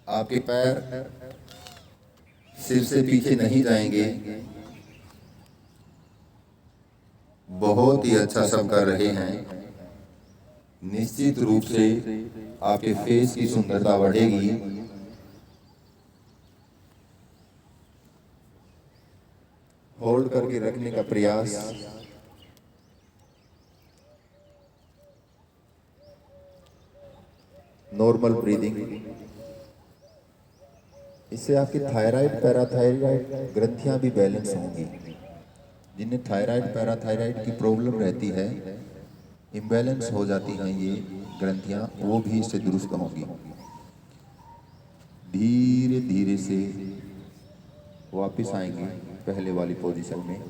आपके पैर सिर से पीछे नहीं जाएंगे। बहुत ही अच्छा सब कर रहे हैं। निश्चित रूप से आपके फेस की सुंदरता बढ़ेगी। होल्ड करके रखने का प्रयास। Normal breathing. इससे आपकी थायराइड, पैराथायराइड ग्रंथियां भी बैलेंस होंगी। जिन्हें थायराइड, पैराथायराइड की प्रॉब्लम रहती है, इम्बैलेंस हो जाती हैं ये ग्रंथियां, वो भी इससे दुरुस्त होंगी। धीरे धीरे से वापस आएंगे पहले वाली पोजीशन में,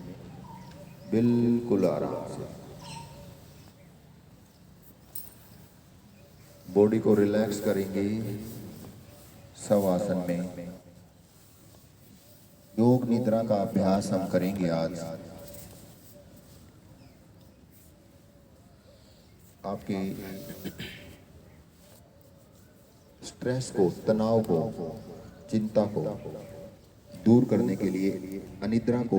बिल्कुल आराम से। बॉडी को रिलैक्स करेंगे। शवासन में योग निद्रा का अभ्यास हम करेंगे आज। आपके स्ट्रेस को, तनाव को, चिंता को दूर करने के लिए, अनिद्रा को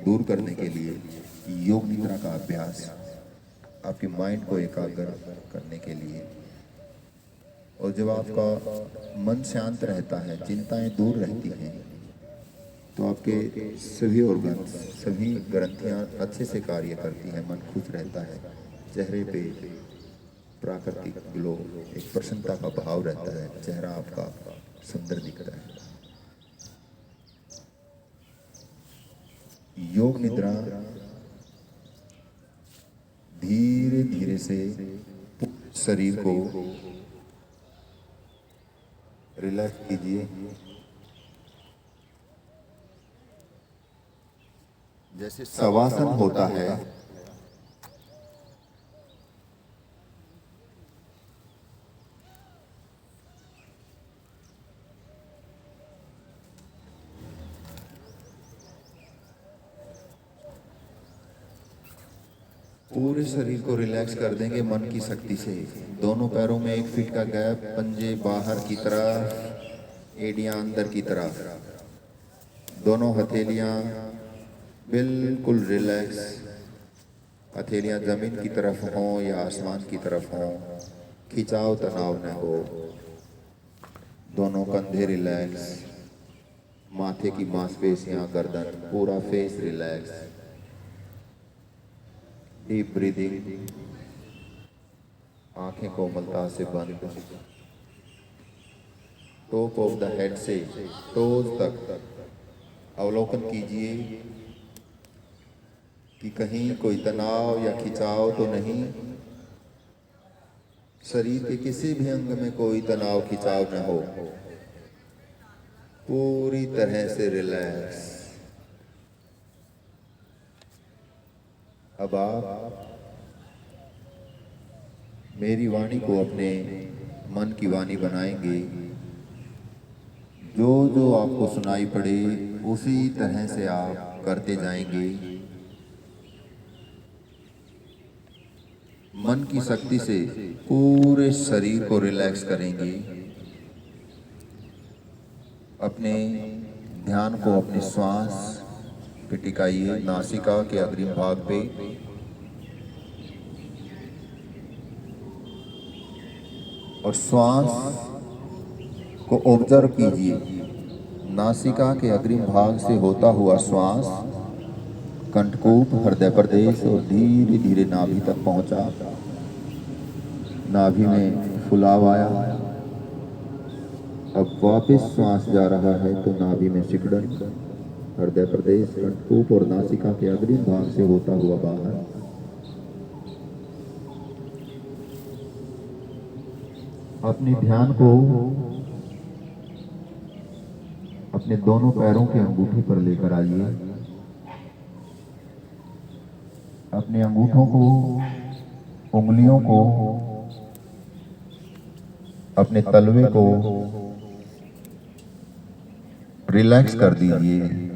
दूर करने के लिए योग निद्रा का अभ्यास, आपके माइंड को एकाग्र करने के लिए। और जब आपका मन शांत रहता है, चिंताएं दूर रहती हैं, तो आपके सभी ऑर्गन, सभी ग्रंथियां अच्छे से कार्य करती हैं, मन खुश रहता है, चेहरे पे प्राकृतिक ग्लो, एक प्रसन्नता का भाव रहता है, चेहरा आपका सुंदर दिखता है। योग निद्रा धीरे धीरे से शरीर को रिलैक्स कीजिए। जैसे शवासन होता है, पूरे शरीर को रिलैक्स कर देंगे मन की शक्ति से। दोनों पैरों में 1 फीट का गैप, पंजे बाहर की तरफ, एड़ियां अंदर की तरफ। दोनों हथेलियां बिल्कुल रिलैक्स, हथेलियां जमीन की तरफ हों या आसमान की तरफ हों, खिंचाव तनाव न हो। दोनों कंधे रिलैक्स, माथे की मांसपेशियां, गर्दन, पूरा फेस रिलैक्स। डीप ब्रीदिंग, आंखें कोमलता से बंद, टॉप ऑफ द हेड से टोज तक अवलोकन कीजिए कि कहीं कोई तनाव या खिंचाव तो नहीं। शरीर के किसी भी अंग में कोई तनाव खिंचाव न हो, पूरी तरह से रिलैक्स। अब आप मेरी वाणी को अपने मन की वाणी बनाएंगे। जो जो आपको सुनाई पड़े उसी तरह से आप करते जाएंगे। मन की शक्ति से पूरे शरीर को रिलैक्स करेंगे। अपने ध्यान को अपने श्वास पे टिकाइए, नासिका के अग्रिम भाग पे। और श्वास को ऑब्जर्व कीजिए। नासिका के अग्रिम भाग से होता हुआ श्वास कंठकूप, हृदय प्रदेश और धीरे धीरे नाभि तक पहुंचा। नाभि में फुलाव आया। अब वापस श्वास जा रहा है तो नाभि में सिकुड़न, हृदय प्रदेश, कंठकूप और नासिका के अग्रिम भाग से होता हुआ बाहर। अपने ध्यान को अपने दोनों पैरों के अंगूठे पर लेकर आइए। अपने अंगूठों को, उंगलियों को, अपने तलवे को रिलैक्स कर दीजिए।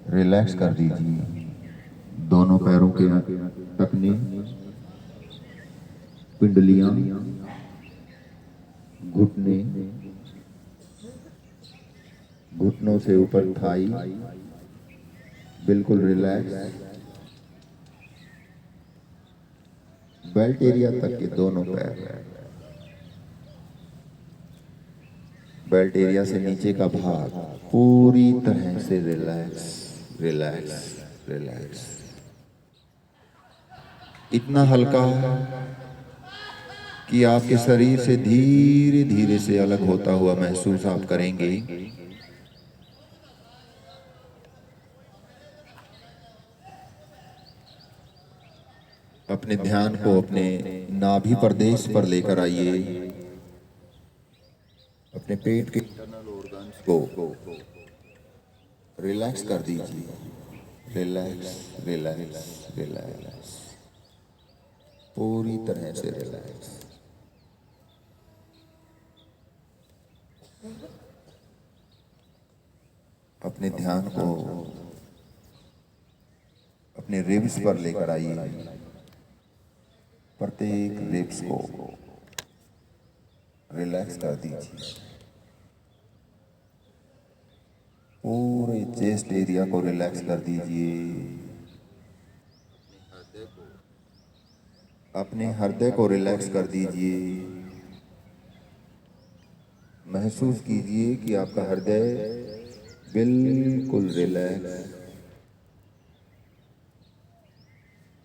रिलैक्स कर दीजिए। दोनों पैरों के टखने, पिंडलियां, घुटने, घुटनों से ऊपर थाई बिल्कुल रिलैक्स। बेल्ट एरिया तक के दोनों पैर, बेल्ट एरिया से नीचे का भाग पूरी तरह से रिलैक्स, रिलैक्स, रिलैक्स। इतना हल्का कि आपके शरीर से धीरे धीरे से अलग होता हुआ महसूस आप करेंगे। अपने ध्यान को अपने नाभि प्रदेश पर लेकर आइए। अपने पेट के इंटरनल ऑर्गन्स को रिलैक्स कर दीजिए। रिलैक्स, रिलैक्स, रिलैक्स, पूरी तरह से रिलैक्स। अपने ध्यान को अपने रिब्स पर लेकर आइए। प्रत्येक रिब्स को रिलैक्स कर दीजिए। पूरे चेस्ट एरिया को रिलैक्स कर दीजिए। अपने हृदय को रिलैक्स कर दीजिए। महसूस कीजिए कि आपका हृदय बिल्कुल रिलैक्स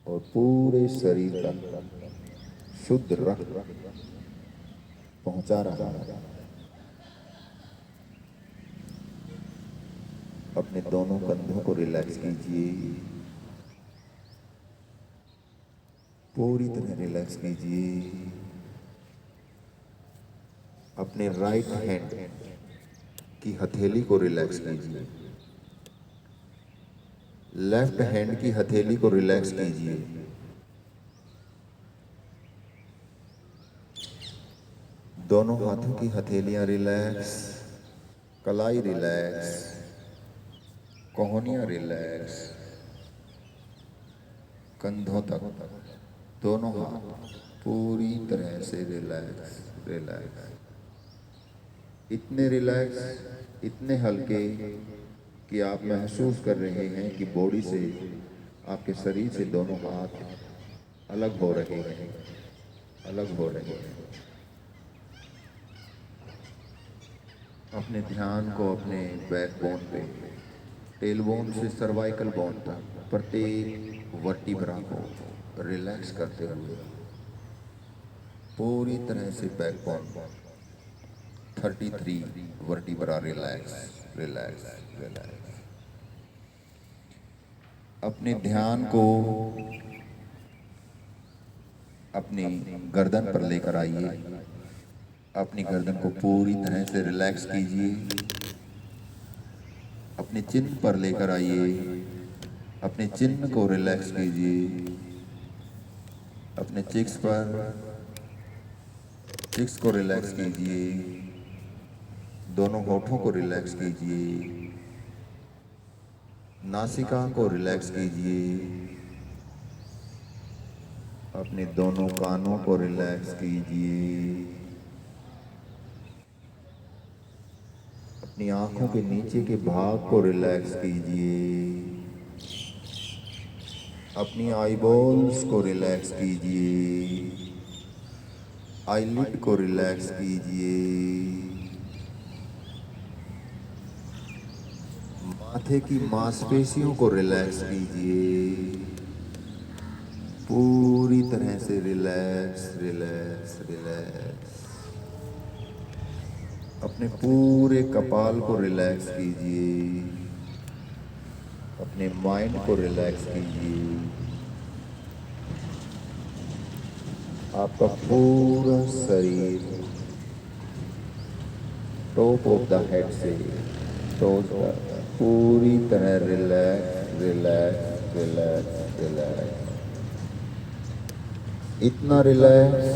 और पूरे शरीर तक शुद्ध रक्त पहुंचा रहा है। अपने दोनों कंधों को रिलैक्स कीजिए। पूरी तरह रिलैक्स कीजिए। अपने राइट हैंड की हथेली को रिलैक्स कीजिए। लेफ्ट हैंड की हथेली को रिलैक्स कीजिए। दोनों हाथों की हथेलियां रिलैक्स, कलाई रिलैक्स, कोहनियां रिलैक्स, कंधों तक दोनों हाथ पूरी तरह से रिलैक्स, रिलैक्स। इतने रिलैक्स, इतने हल्के कि आप महसूस कर रहे हैं कि बॉडी से, आपके शरीर से दोनों हाथ अलग हो रहे हैं, अलग हो रहे हैं। अपने ध्यान को अपने बैकबोन पे, टेलबोन से सर्वाइकल बोन तक प्रत्येक वर्टिब्रा को रिलैक्स करते हुए पूरी तरह से backbone 33 vertebra relax relax relax. अपने ध्यान को अपनी गर्दन पर लेकर आइए। अपनी गर्दन को पूरी तरह से रिलैक्स कीजिए। अपने चिन्ह पर लेकर आइए। अपने चिन्ह को रिलैक्स कीजिए। अपने चिक्स को रिलैक्स कीजिए। दोनों होठों को रिलैक्स कीजिए। नासिका को रिलैक्स कीजिए। अपने दोनों कानों को रिलैक्स कीजिए। अपनी आंखों के नीचे के भाग को रिलैक्स कीजिए। अपनी आईबॉल्स को रिलैक्स कीजिए। आईलिड को रिलैक्स कीजिए। माथे की मांसपेशियों को रिलैक्स कीजिए। पूरी तरह से रिलैक्स रिलैक्स रिलैक्स। अपने पूरे कपाल को रिलैक्स कीजिए। अपने माइंड को रिलैक्स कीजिए। आपका पूरा शरीर टॉप ऑफ द हेड से टोज तक पूरी तरह रिलैक्स रिलैक्स रिलैक्स रिलैक्स। इतना रिलैक्स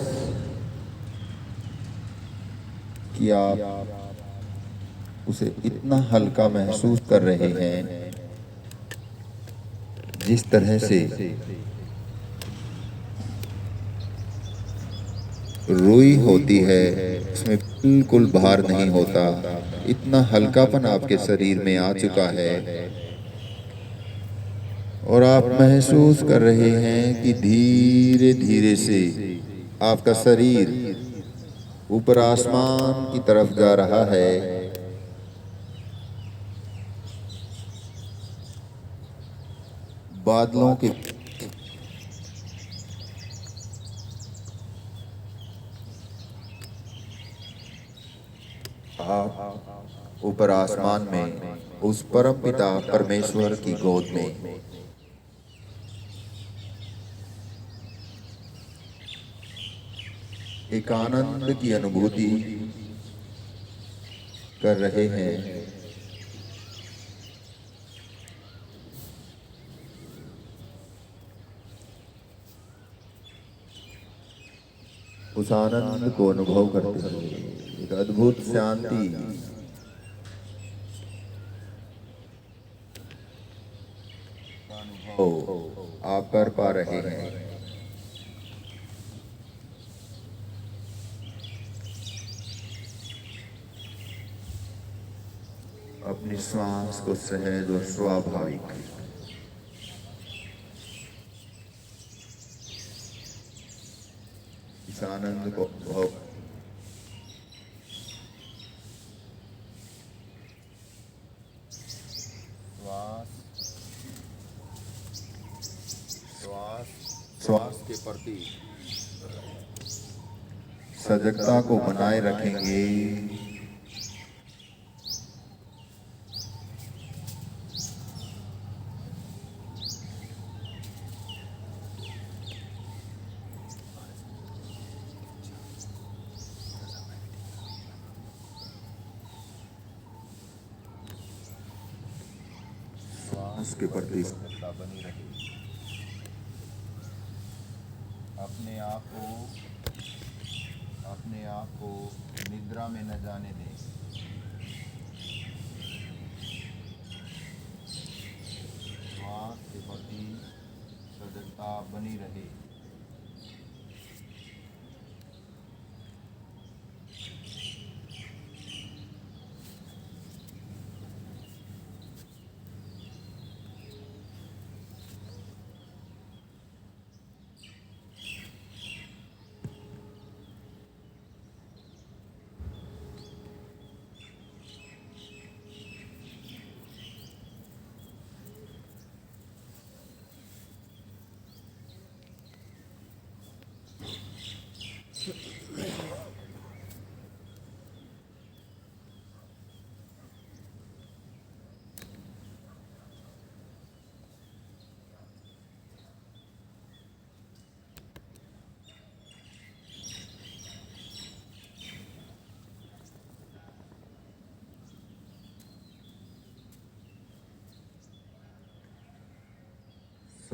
कि आप उसे इतना हल्का महसूस कर रहे हैं जिस तरह से रुई होती है, उसमें बिल्कुल भार नहीं होता। इतना हल्कापन आपके शरीर में आ चुका है और आप महसूस कर रहे हैं कि धीरे धीरे से आपका शरीर ऊपर आसमान की तरफ जा रहा है। बादलों के आप ऊपर आसमान में उस परम पिता परमेश्वर की गोद में एक आनंद की अनुभूति कर रहे हैं। उस आनंद को अनुभव करते हुए एक अद्भुत शांति का अनुभव आप कर पा रहे हैं। अपनी श्वास को सहज और स्वाभाविक इस आनंद को अनुभव श्वास के प्रति सजगता को बनाए रखेंगे। श्वास के प्रति सजगता बनी रहे। अपने आप को निद्रा में न जाने दें। श्वास के प्रति सजगता बनी रहे।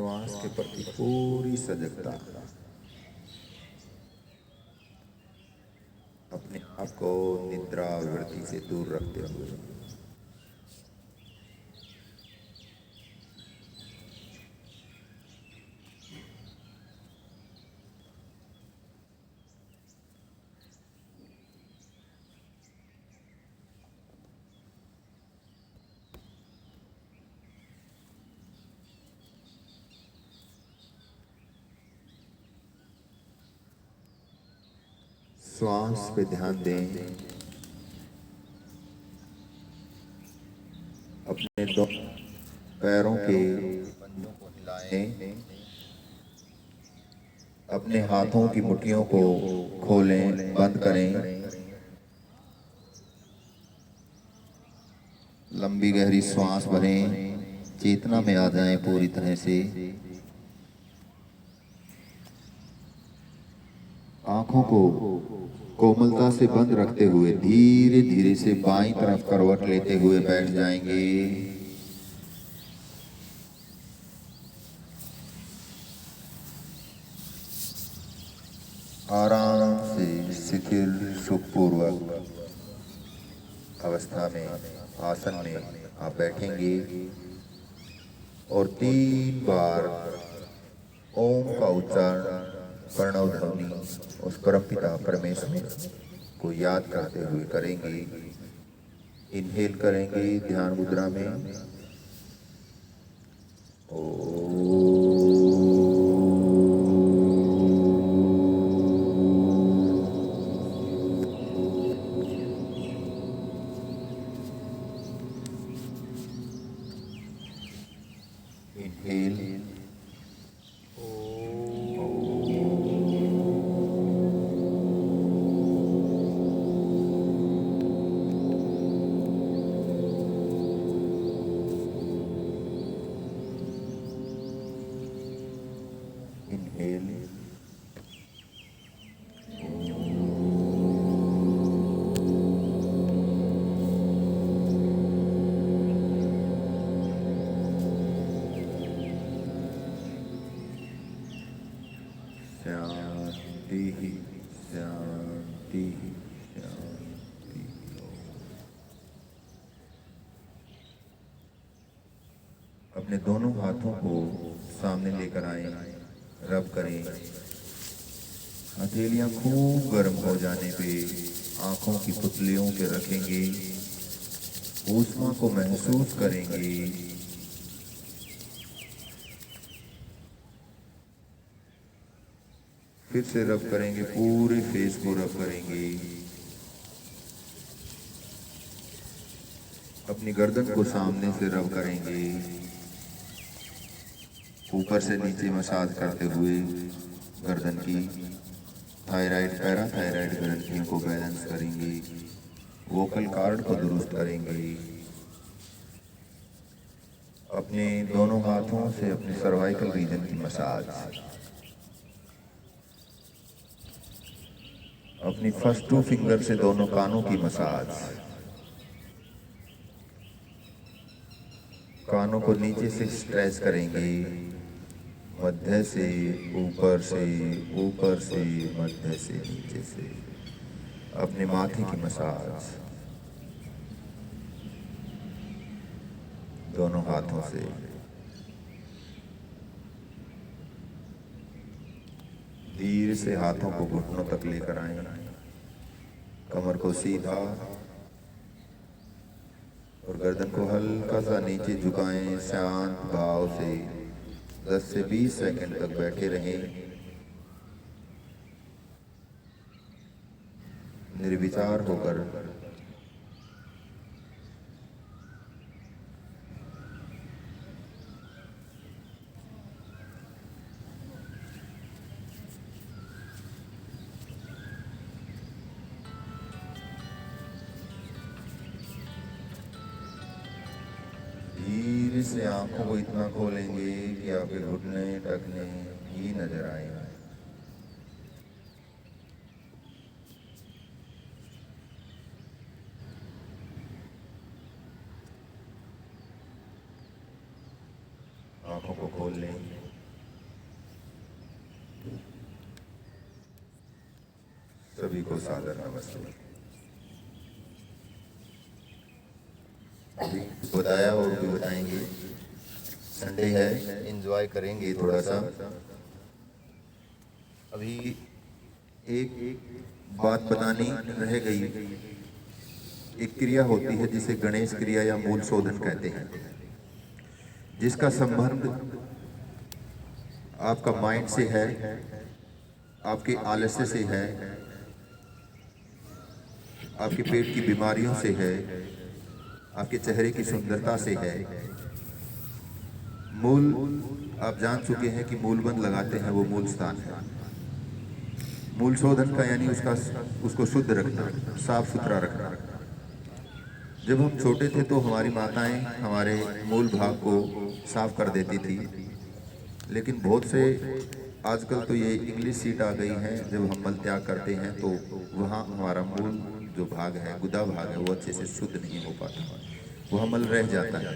श्वास के प्रति पूरी सजगता, अपने आप को निद्रा वृत्ति से दूर रखते हुए श्वास पे ध्यान दें। अपने दो पैरों के पंजों को हिलाएं, अपने हाथों की मुट्ठियों को खोलें, बंद करें। लंबी गहरी श्वास भरें, चेतना में आ जाएं पूरी तरह से। आंखों को कोमलता से बंद रखते हुए धीरे धीरे से बाईं तरफ करवट लेते हुए बैठ जाएंगे। आराम से शिथिल सुखपूर्वक अवस्था में आसन में आप बैठेंगे और 3 बार ओम का उच्चारण प्रणव ध्वनि उस परमपिता परमेश्वर को याद करते हुए करेंगे। इनहेल करेंगे ध्यान मुद्रा में। इनहेल, इनहेल, शांति ही शांति ही शांति। अपने दोनों हाथों को सामने लेकर आए, रब करें। हथेलियां खूब गर्म हो जाने पे आंखों की पुतलियों पे रखेंगे, ऊष्मा को महसूस करेंगे। फिर से रब करेंगे, पूरे फेस को रब करेंगे। अपनी गर्दन को सामने से रब करेंगे, ऊपर से नीचे मसाज करते हुए गर्दन की थायराइड पैराथायराइड ग्रंथियों को बैलेंस करेंगे, वोकल कार्ड को दुरुस्त करेंगे। अपने दोनों हाथों से अपने सर्वाइकल रीजन की मसाज, अपनी फर्स्ट 2 फिंगर से दोनों कानों की मसाज, कानों को नीचे से स्ट्रेच करेंगे, मध्य से ऊपर से, ऊपर से मध्य से नीचे से। अपने माथे की मसाज दोनों हाथों से। धीरे से हाथों को घुटनों तक लेकर आए, कमर को सीधा और गर्दन को हल्का सा नीचे झुकाएं। शांत भाव से 10 से 20 सेकंड तक बैठे रहें, निर्विचार होकर। धीरे से आंखों को इतना खोलेंगे कि आपके घुटने टखने ही नजर आए। आंखों को खोल लें। सभी को सादर नमस्ते। अभी बताया और भी बताएंगे, संडे है, एंजॉय करेंगे थोड़ा सा। अभी एक बात बतानी रह गई। एक क्रिया होती है जिसे गणेश क्रिया या मूल शोधन कहते हैं, जिसका संबंध आपका माइंड से है, आपके आलस्य से है, आपके पेट की बीमारियों से है, आपके चेहरे की सुंदरता से है। मूल आप जान चुके हैं कि मूलबंध लगाते हैं, वो मूल स्थान है। मूल शोधन का यानी उसको शुद्ध रखना, साफ सुथरा रखना। जब हम छोटे थे तो हमारी माताएं हमारे मूल भाग को साफ कर देती थी, लेकिन बहुत से आजकल तो ये इंग्लिश सीट आ गई है। जब हम मल त्याग करते हैं तो वहाँ हमारा मूल जो भाग है, गुदा भाग है, वो अच्छे से शुद्ध नहीं हो पाता, वह मल रह जाता है।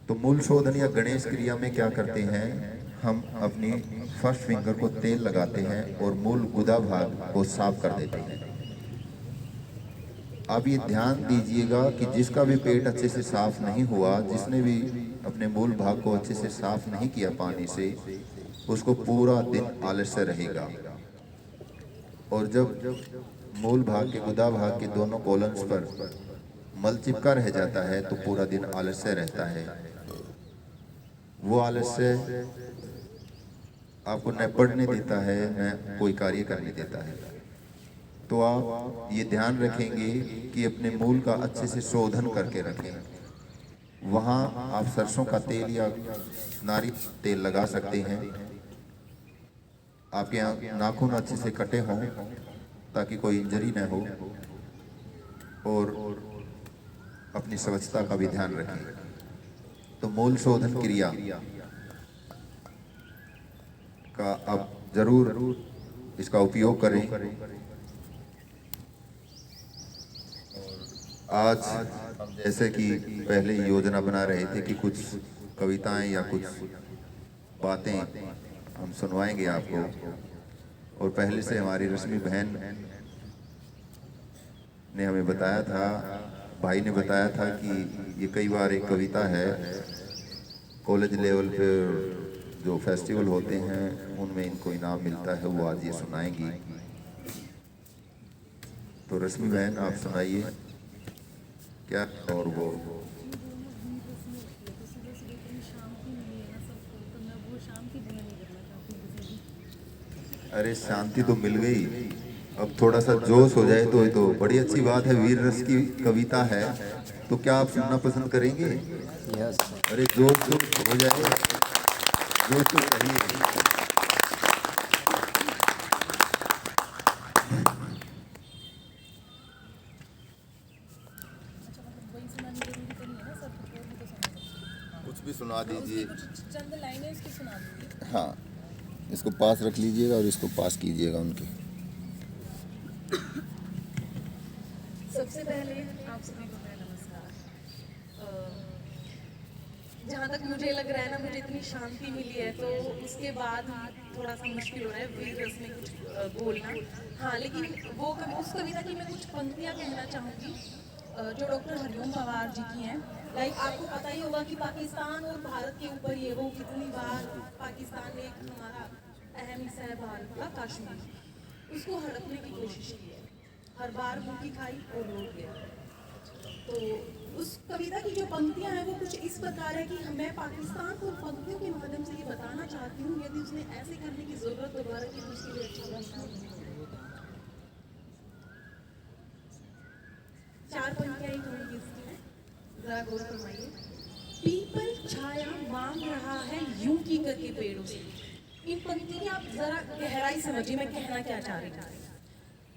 तो मूल शोधन या गणेश क्रिया में क्या करते हैं, हम अपनी फर्स्ट फिंगर को तेल लगाते हैं और मूल गुदा भाग को साफ कर देते हैं। आप ये ध्यान दीजिएगा कि जिसका भी पेट अच्छे से साफ नहीं हुआ, जिसने भी अपने मूल भाग को अच्छे से साफ नहीं किया पानी से, उसको पूरा दिन आलस्य रहेगा। और जब मूल भाग के गुदा भाग के दोनों कॉलम्स पर मल चिपका रह जाता है तो पूरा दिन आलस्य रहता है। वो आलस्य आपको न पढ़ने देता है, न कोई कार्य करने देता है। तो आप ये ध्यान रखेंगे कि अपने मूल का अच्छे से शोधन करके रखें। वहाँ आप सरसों का तेल या नारियल तेल लगा सकते हैं। आपके यहाँ नाखून अच्छे से कटे हों ताकि कोई इंजरी न हो, और अपनी स्वच्छता का भी ध्यान रखें। तो मूल शोधन क्रिया का आप जरूर इसका उपयोग करें। आज हम जैसे कि पहले योजना बना रहे थे कि कुछ कविताएं या कुछ बातें हम सुनवाएंगे आपको, और पहले से हमारी रश्मि बहन ने हमें बताया था, भाई ने बताया था कि ये कई बार एक कविता है, कॉलेज लेवल पे जो फेस्टिवल होते हैं उनमें इनको इनाम मिलता है, वो आज ये सुनाएंगी। तो रश्मि बहन आप सुनाइए क्या। और वो अरे शांति तो मिल गई, अब थोड़ा सा जोश हो जाए तो ये तो बड़ी अच्छी बात है। वीर रस की कविता है, तो क्या आप सुनना पसंद करेंगे? अरे जोश तो हो जाए, जोश तो चाहिए। कुछ भी सुना दीजिए, चंद लाइनें इसकी सुना दीजिए। हाँ, इसको पास रख लीजिएगा और इसको पास कीजिएगा उनके। सबसे पहले आप सभी को मेरा नमस्कार। जहाँ तक मुझे लग रहा है ना, मुझे इतनी शांति मिली है तो उसके बाद थोड़ा सा मुश्किल हो रहा है वीर रस में कुछ बोलना। हाँ, लेकिन उस कविता की मैं कुछ पंक्तियाँ कहना चाहूँगी जो डॉक्टर हरिओम पवार जी की हैं। लाइक आपको पता ही होगा कि पाकिस्तान और भारत के ऊपर ये वो कितनी बार पाकिस्तान ने हमारा अहम हिस्सा है भारत का, कश्मीर, उसको हड़पने की कोशिश की है। हर बार मुंह की खाई और लौट गया। तो उस कविता की जो पंक्तियां हैं वो कुछ इस प्रकार है कि मैं पाकिस्तान को पंक्तियों के माध्यम से ये बताना चाहती हूँ, यदि उसने ऐसे करने की जरूरत दोबारा की तो उसके लिए अच्छा रास्ता नहीं होगा। 4 पंक्तियां ही होंगी इसकी हैं, जरा गौर फरमाइए। पीपल छाया मांग रहा है यूं की करके पेड़ों से। इन पंक्तियों की आप जरा गहराई समझिए मैं कहना क्या चाह रही हूँ।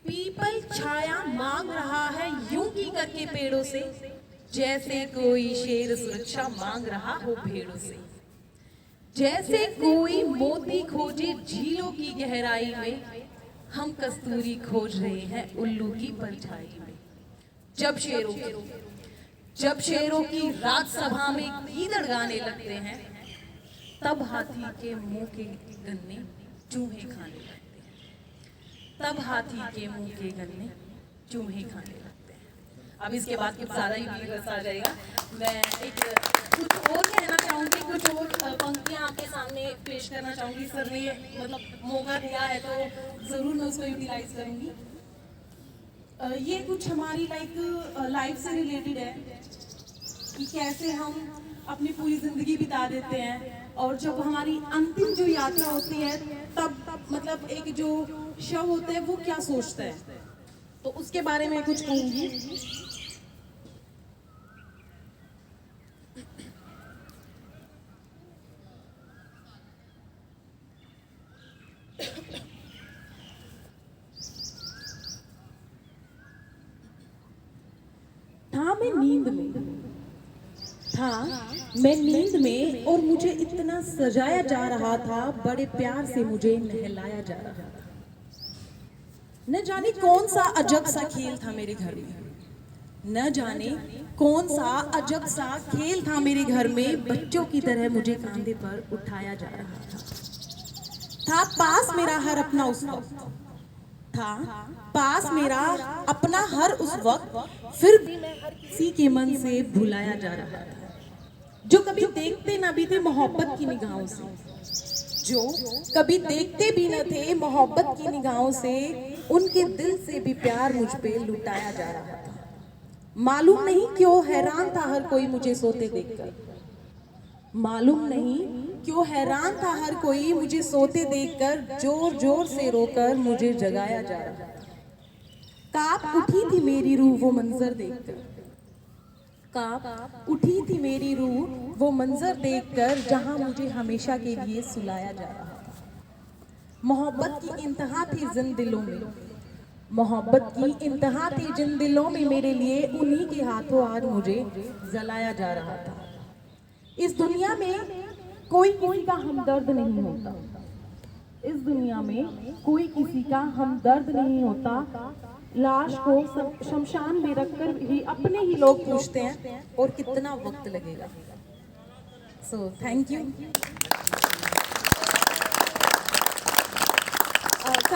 पीपल छाया मांग रहा है यूं की करके पेड़ों से, जैसे कोई शेर सुरक्षा मांग रहा हो भेड़ों से। जैसे कोई मोती खोजे झीलों की गहराई में, हम कस्तूरी खोज रहे हैं उल्लू की परछाई में। जब शेरों की राजसभा में गीदड़ गाने लगते हैं, तब हाथी के मुंह के गन्ने चूहे खाने लगते हैं। तब हाथी के मुंह के गन्ने चूहे खाने लगते हैं। अब इसके बाद कुछ ज़्यादा ही वीर रस आ जाएगा। मैं एक कुछ और कहना चाहूँगी, कुछ और पंक्तियाँ आपके सामने पेश करना चाहूँगी। सर ने मतलब मौका दिया है तो ज़रूर मैं उसको यूटिलाइज करूँगी। ये कुछ हमारी लाइफ से रिलेटेड है कि कैसे हम अपनी पूरी ज़िंदगी बिता देते हैं और जब हमारी अंतिम जो यात्रा होती है तब मतलब एक जो शव होता है वो क्या सोचता है, तो उसके बारे में कुछ कहूँगी। मैं नींद में और मुझे इतना सजाया जा रहा था, बड़े प्यार से मुझे नहलाया जा रहा था। न जाने कौन सा अजब सा खेल था मेरे घर में, न जाने कौन सा अजब सा खेल था मेरे घर में। बच्चों की तरह मुझे कंधे पर उठाया जा रहा था पास मेरा हर अपना उस वक्त था, पास मेरा अपना हर उस वक्त, फिर भी मैं हर किसी के मन से भुलाया जा रहा था। जो कभी देखते न भी थे मोहब्बत की निगाहों से, जो कभी देखते भी न थे मोहब्बत की निगाहों से, उनके दिल से भी प्यार मुझ पे लुटाया जा रहा था। मालूम नहीं क्यों हैरान था हर कोई मुझे सोते देखकर, मालूम नहीं क्यों हैरान था हर कोई मुझे सोते देखकर, जोर जोर से रोकर मुझे जगाया जा रहा था। कांप उठी थी मेरी रूह वो मंजर देखकर, कांप उठी थी मेरी रूह वो मंजर देखकर, जहां मुझे हमेशा के लिए सुलाया जा रहा था। मोहब्बत की इंतहा थी जिन दिलों में, मोहब्बत की इंतहा थी जिन दिलों में मेरे लिए, उन्हीं के हाथों आज मुझे जलाया जा रहा था। इस दुनिया में कोई किसी का हमदर्द नहीं होता, इस दुनिया में कोई किसी का हमदर्द नहीं होता। लाश को शमशान में रखकर ही अपने ही लोग पूछते हैं और कितना वक्त लगेगा। So thank you.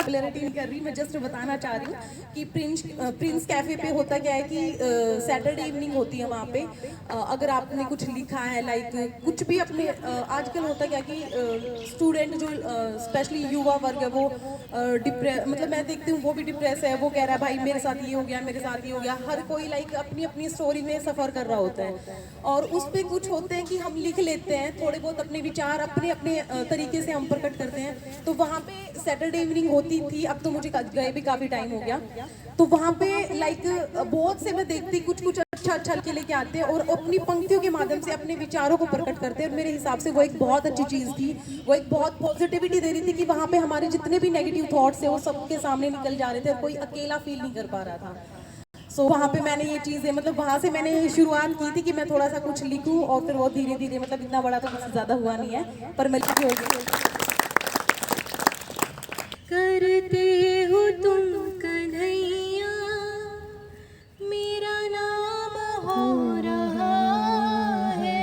क्लैरिटी नहीं कर रही, मैं जस्ट बताना चाह रही हूँ कि प्रिंस कैफे पे होता क्या है कि सैटरडे इवनिंग होती है वहाँ पे। अगर आपने कुछ लिखा है कुछ भी अपने आजकल होता क्या कि स्टूडेंट जो स्पेशली युवा वर्ग है वो मतलब मैं देखती हूँ वो भी डिप्रेस है, वो कह रहा है भाई मेरे साथ ये हो गया, मेरे साथ ये हो गया। हर कोई अपनी अपनी स्टोरी में सफ़र कर रहा होता है और उस पर कुछ होते हैं कि हम लिख लेते हैं थोड़े बहुत अपने विचार अपने अपने तरीके से हम प्रकट करते हैं। तो वहाँ पे सैटरडे इवनिंग होती थी, अब तो मुझे गए भी काफ़ी टाइम हो गया। तो वहाँ पे बहुत से मैं देखती कुछ अच्छा के लेके आते हैं और अपनी पंक्तियों के माध्यम से अपने विचारों को प्रकट करते हैं। और मेरे हिसाब से वो एक बहुत अच्छी चीज़ थी, वो एक बहुत पॉजिटिविटी दे रही थी कि वहाँ पे हमारे जितने भी नेगेटिव थॉट्स है वो सबके सामने निकल जा रहे थे और कोई अकेला फील नहीं कर पा रहा था। सो वहाँ पे मैंने ये चीज़ें मतलब वहाँ से मैंने शुरुआत की थी कि मैं थोड़ा सा कुछ लिखूँ और फिर वो धीरे धीरे मतलब इतना बड़ा तो मुझसे ज़्यादा हुआ नहीं है पर मैं लिखी होगी। करते हो तुम कन्हैया मेरा नाम हो रहा है,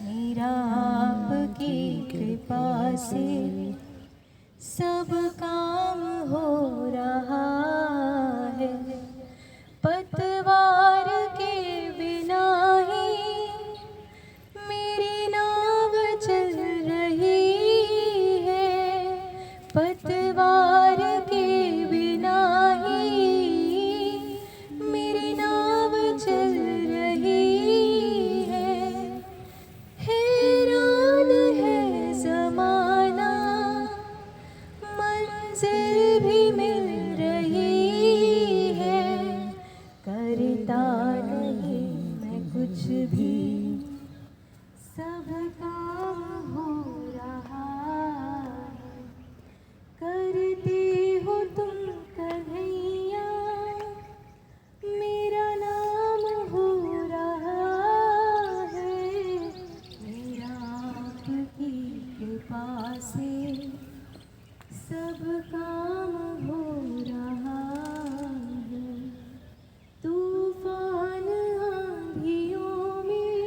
मेरा आपकी कृपा से सब काम हो रहा है। पतवार के बिना ही मेरी नाव चल रही है, पतवार के बिना ही मेरी नाव चल रही है। हैरान है ज़माना मंजिल भी मिल रही है, करता नहीं मैं कुछ भी सब काम हो रहा है। करते हो तुम कन्हैया मेरा नाम हो रहा है, मेरा आपकी कृपा से सब काम हो रहा है। तूफान आंधियों में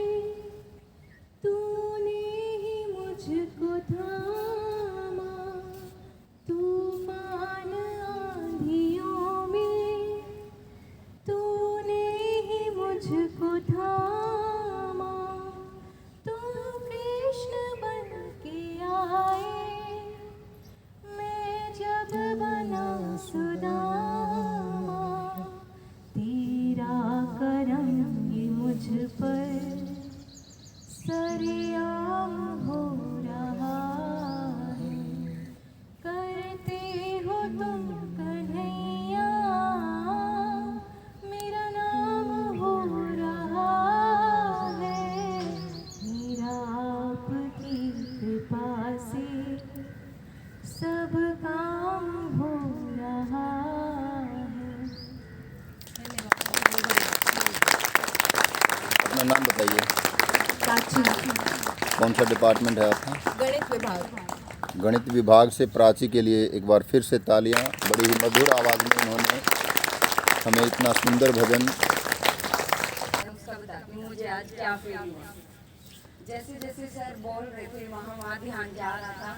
तूने ही मुझको थामा, तूफान बना सुदामा, तेरा करम ये मुझ पर सरेआम हो रहा है। करते हो तुम कन्हैया, मेरा नाम हो रहा है। मेरा आपकी कृपा से सब काम हो रहा है। अपना नाम बताइए। प्राची, कौन सा डिपार्टमेंट है आपका? गणित विभाग। गणित विभाग से प्राची के लिए एक बार फिर से तालियां। बड़ी ही मधुर आवाज़ में उन्होंने हमें इतना सुंदर भजन। उसका बताती हूँ मुझे आज क्या फील हुआ। जैसे जैसे सर बोल रहे थे वहाँ ध्यान जा रहा था,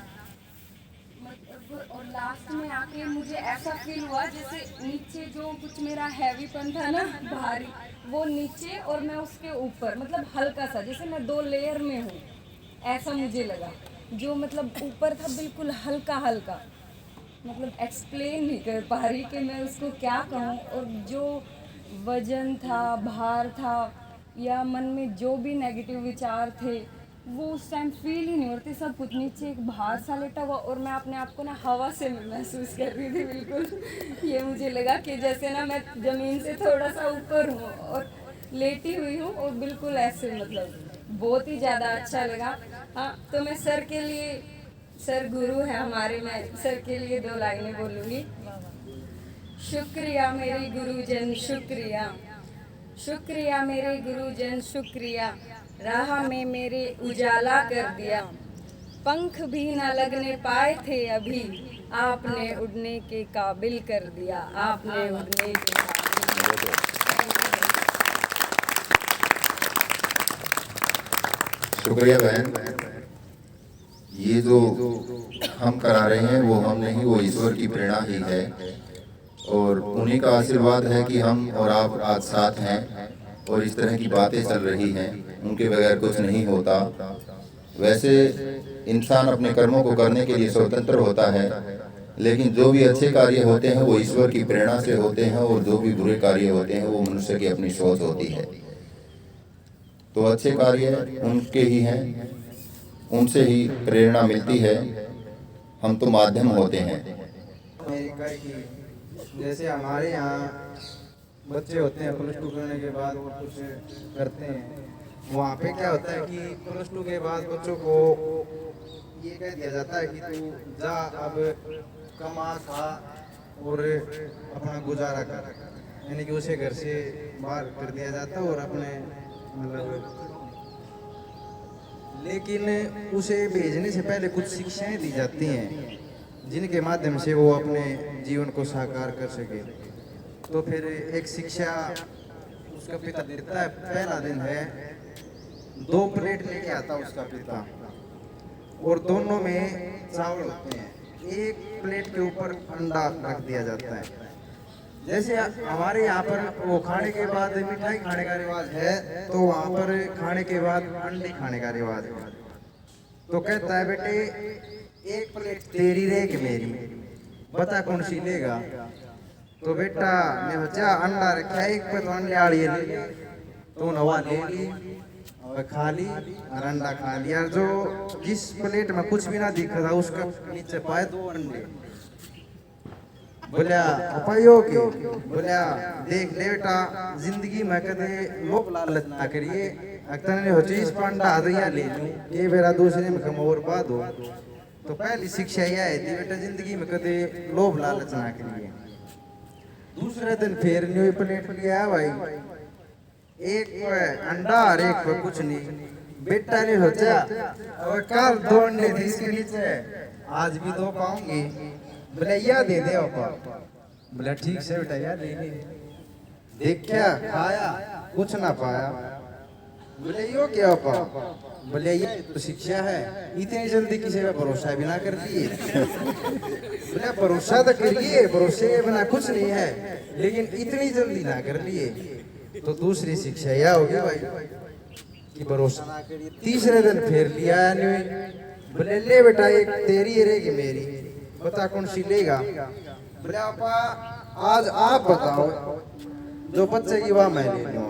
मतलब और लास्ट में आके मुझे ऐसा फील हुआ जैसे नीचे जो कुछ मेरा हैवीपन था ना, भारी, वो नीचे और मैं उसके ऊपर, मतलब हल्का सा, जैसे मैं 2 लेयर में हूँ, ऐसा मुझे लगा। जो मतलब ऊपर था बिल्कुल हल्का हल्का, मतलब एक्सप्लेन नहीं कर पा रही कि मैं उसको क्या कहूँ। और जो वजन था, भार था, या मन में जो भी नेगेटिव विचार थे, वो उस टाइम फील ही नहीं होते। सब कुछ नीचे एक भार सा लेटा हुआ, और मैं अपने आप को ना हवा से महसूस कर रही थी बिल्कुल। ये मुझे लगा कि जैसे ना मैं ज़मीन से थोड़ा सा ऊपर हूँ और लेटी हुई हूँ, और बिल्कुल ऐसे, मतलब बहुत ही ज़्यादा अच्छा लगा। हाँ, तो मैं सर के लिए, सर गुरु है हमारे, मैं सर के लिए 2 लाइनें बोलूँगी। शुक्रिया मेरे गुरुजन शुक्रिया, शुक्रिया मेरे गुरुजन शुक्रिया, राह में मेरे उजाला कर दिया। पंख भी न लगने पाए थे अभी, आपने उड़ने के काबिल कर दिया, आपने उड़ने के काबिल। शुक्रिया बहन। ये जो हम करा रहे हैं वो हम नहीं, वो ईश्वर की प्रेरणा ही है, और उन्हीं का आशीर्वाद है कि हम और आप आज साथ हैं और इस तरह की बातें चल रही हैं। उनके बगैर कुछ नहीं होता। वैसे इंसान अपने कर्मों को करने के लिए स्वतंत्र होता है, लेकिन जो भी अच्छे कार्य होते हैं वो ईश्वर की प्रेरणा से होते हैं, और जो भी बुरे कार्य होते हैं वो मनुष्य की अपनी सोच होती है। तो अच्छे कार्य उनके ही हैं, उनसे ही प्रेरणा मिलती है, हम तो माध्यम होते हैं। अमेरिका की जैसे हमारे यहाँ बच्चे होते हैं +2 करने के बाद वो कुछ करते हैं, वहाँ पे क्या होता है कि +2 के बाद बच्चों को ये कह दिया जाता है कि तू जा अब कमा खा और अपना गुजारा कर, यानी कि उसे घर से बाहर कर दिया जाता है और अपने मतलब, लेकिन उसे भेजने से पहले कुछ शिक्षाएं दी जाती हैं जिनके माध्यम से वो अपने जीवन को साकार कर सके। तो फिर एक शिक्षा उसका पिता देता है। पहला दिन है, 2 प्लेट लेके आता उसका पिता, और दोनों में चावल होते हैं। एक प्लेट के ऊपर अंडा रख दिया जाता है। जैसे हमारे यहाँ पर वो खाने के बाद मिठाई खाने का रिवाज है, तो वहाँ पर खाने के बाद अंडे खाने का रिवाज है। तो कहता है बेटे एक प्लेट तेरी रहेगी मेरी, बता कौन सी लेगा। तो बेटा ने बच्चा अंडा रखा है एक पे, तो अंडे आड़िए ले ली, तो नवा ले ली और खा ली और अंडा खा लिया। जो जिस प्लेट में कुछ भी ना दिखा था उसका नीचे पाए 2 अंडे। बोलिया उपायो के, बोलिया देख ले बेटा जिंदगी में कदे लोभ लालच ना करिए, अक्तन ने हो चीज पंडा आदिया ले लूं ये मेरा दूसरे में कम और बात हो। तो पहली शिक्षा यह है कि बेटा जिंदगी में कदे लोभ लालच ना करिए। दूसरे दिन फिर न्यू प्लेट लिया भाई, एक अंडा और एक पे कुछ नहीं। बेटा ने सोचा और कल दौड़ने थी इसके नीचे, आज भी 2 पाऊंगी। बोले या दे दे पापा। बोला ठीक से बेटा या ले ले। देखा खाया कुछ ना पाया। बोले यो क्या पापा। बोले ये तो शिक्षा है, इतनी जल्दी किसी पे भरोसा भी ना कर लिए। बोले भरोसा तो करिए, भरोसे के बिना कुछ नहीं है, लेकिन इतनी जल्दी ना कर लिए। तो दूसरी शिक्षा यह होगी भाई कि भरोसा ना करिए। तीसरे दिन फिर लिया नहीं। बोले ले बेटा एक तेरी रहेगी मेरी, पता कौन सी लेगा। बोले आपा आज आप बताओ, जो बच्चे की वाह मैं ले लूँ।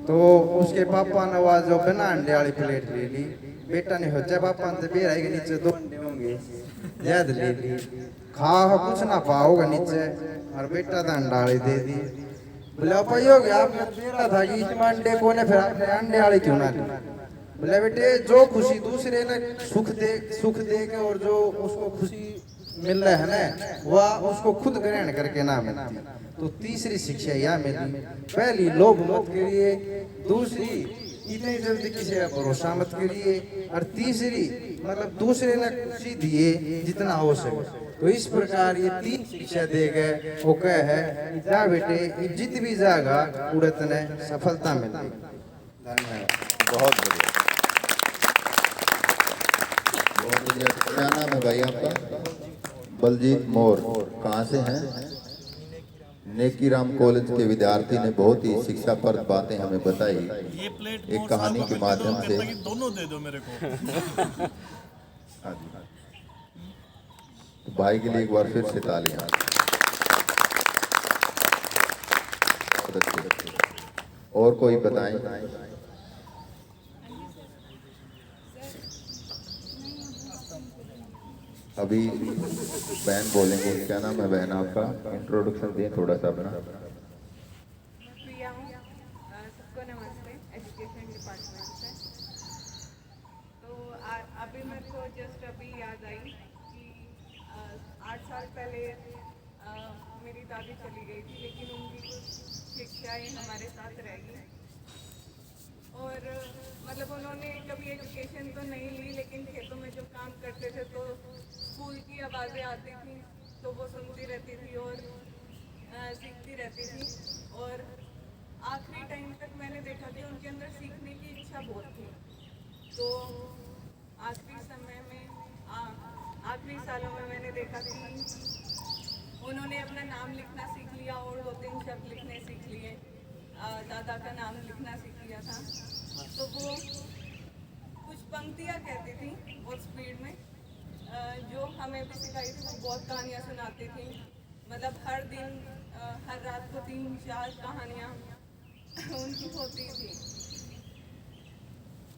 तो उसके पापा ने वह जो बिना अंडे वाली प्लेट ले ली। बेटा ने सोचा पापा ने बेरा के नीचे 2 अंडे होंगे, ज्यादा ले ली, खा कुछ ना पाओगे नीचे, और बेटा तो अंडा वाली दे दी। बोले आपा ये हो गया, आपने बेरा था कि इसमें अंडे को ने, फिर आपने अंडे वाली क्यों ना ली। बोले बेटे जो खुशी दूसरे ने सुख दे के और जो उसको खुशी मिल रहा है ना, वह उसको खुद ग्रहण करके ना मिलती। तो तीसरी शिक्षा यह मिली, पहली लोभ मत करिए, दूसरी इतनी जल्दी किसी का भरोसा मत करिए, और तीसरी मतलब दूसरे ने खुशी दिए जितना हो सके। तो इस प्रकार ये 3 शिक्षा दे गए। वो कह है जा बेटे जित भी जागा उड़त ने सफलता मिलेगी। धन्यवाद। बहुत बढ़िया। बहुत बढ़िया। क्या नाम है भाई आपका? बलजीत मोर। कहाँ से हैं? नेकीराम कॉलेज के विद्यार्थी ने बहुत ही शिक्षाप्रद बातें हमें बताई, एक कहानी के माध्यम से। दोनों दे दो मेरे को। हाँ जी, भाई के लिए एक बार फिर से तालियां। और कोई बताएं? अभी बहन बोलेंगे। क्या नाम है बहन आपका? इंट्रोडक्शन दें थोड़ा सा अपना। प्रिया हूँ। सबको नमस्ते। एजुकेशन डिपार्टमेंट से। तो अभी मेरे को जस्ट अभी याद आई कि 8 साल पहले मेरी दादी चली गई थी, लेकिन उनकी कुछ शिक्षाएँ हमारे साथ रह गई। और मतलब उन्होंने कभी एजुकेशन तो नहीं ली, लेकिन खेतों में जब काम करते थे तो स्कूल की आवाज़ें आती थी तो वो सुनती रहती थी और सीखती रहती थी। और आखिरी टाइम तक मैंने देखा कि उनके अंदर सीखने की इच्छा बहुत थी। तो आखिरी समय में आखिरी सालों में मैंने देखा कि उन्होंने अपना नाम लिखना सीख लिया और 2-3 शब्द लिखने सीख लिए। दादा का नाम लिखना सीख लिया था। तो वो कुछ पंक्तियाँ कहती थी बहुत स्पीड में, जो हमें भी सिखाई थी। वो बहुत कहानियाँ सुनाती थी, मतलब हर दिन हर रात को 3-4 कहानियाँ उनकी होती थी।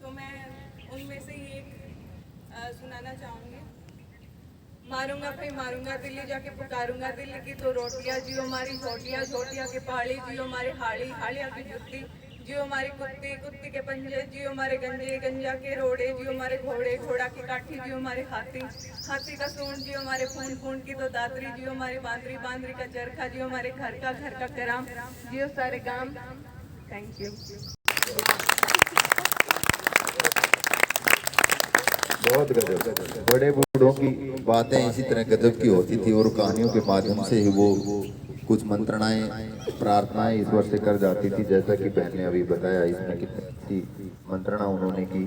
तो मैं उनमें से ही एक सुनाना चाहूँगी। मारूंगा भाई मारूंगा, दिल्ली जाके पुकारूंगा, दिल्ली की तो रोटियाँ, जियो हमारी छोटियाँ, छोटियाँ के पहाड़ी, जियो हमारे हाड़ी, हाड़िया की जुत्ती, जियो हमारी कुत्ती, कुत्ती के पंजे, जियो हमारे गंजे, गंजा के रोड़े, जियो हमारे घोड़े, घोड़ा की काठी, जियो हमारे हाथी, हाथी का सूंड, जियो हमारे फून, फून की तो दातरी, जियो हमारी बांदरी, बांदरी का चरखा, जियो हमारे घर का कराम, जियो सारे गांव। Thank you. बहुत गजब। बड़े बूढ़ों की बातें इसी तरह गजब की होती थी और कहानियों के माध्यम से ही वो कुछ मंत्रणाएं, प्रार्थनाएं ईश्वर से कर जाती थी। जैसा कि बहन ने अभी बताया, इसमें कितनी मंत्रणा उन्होंने की।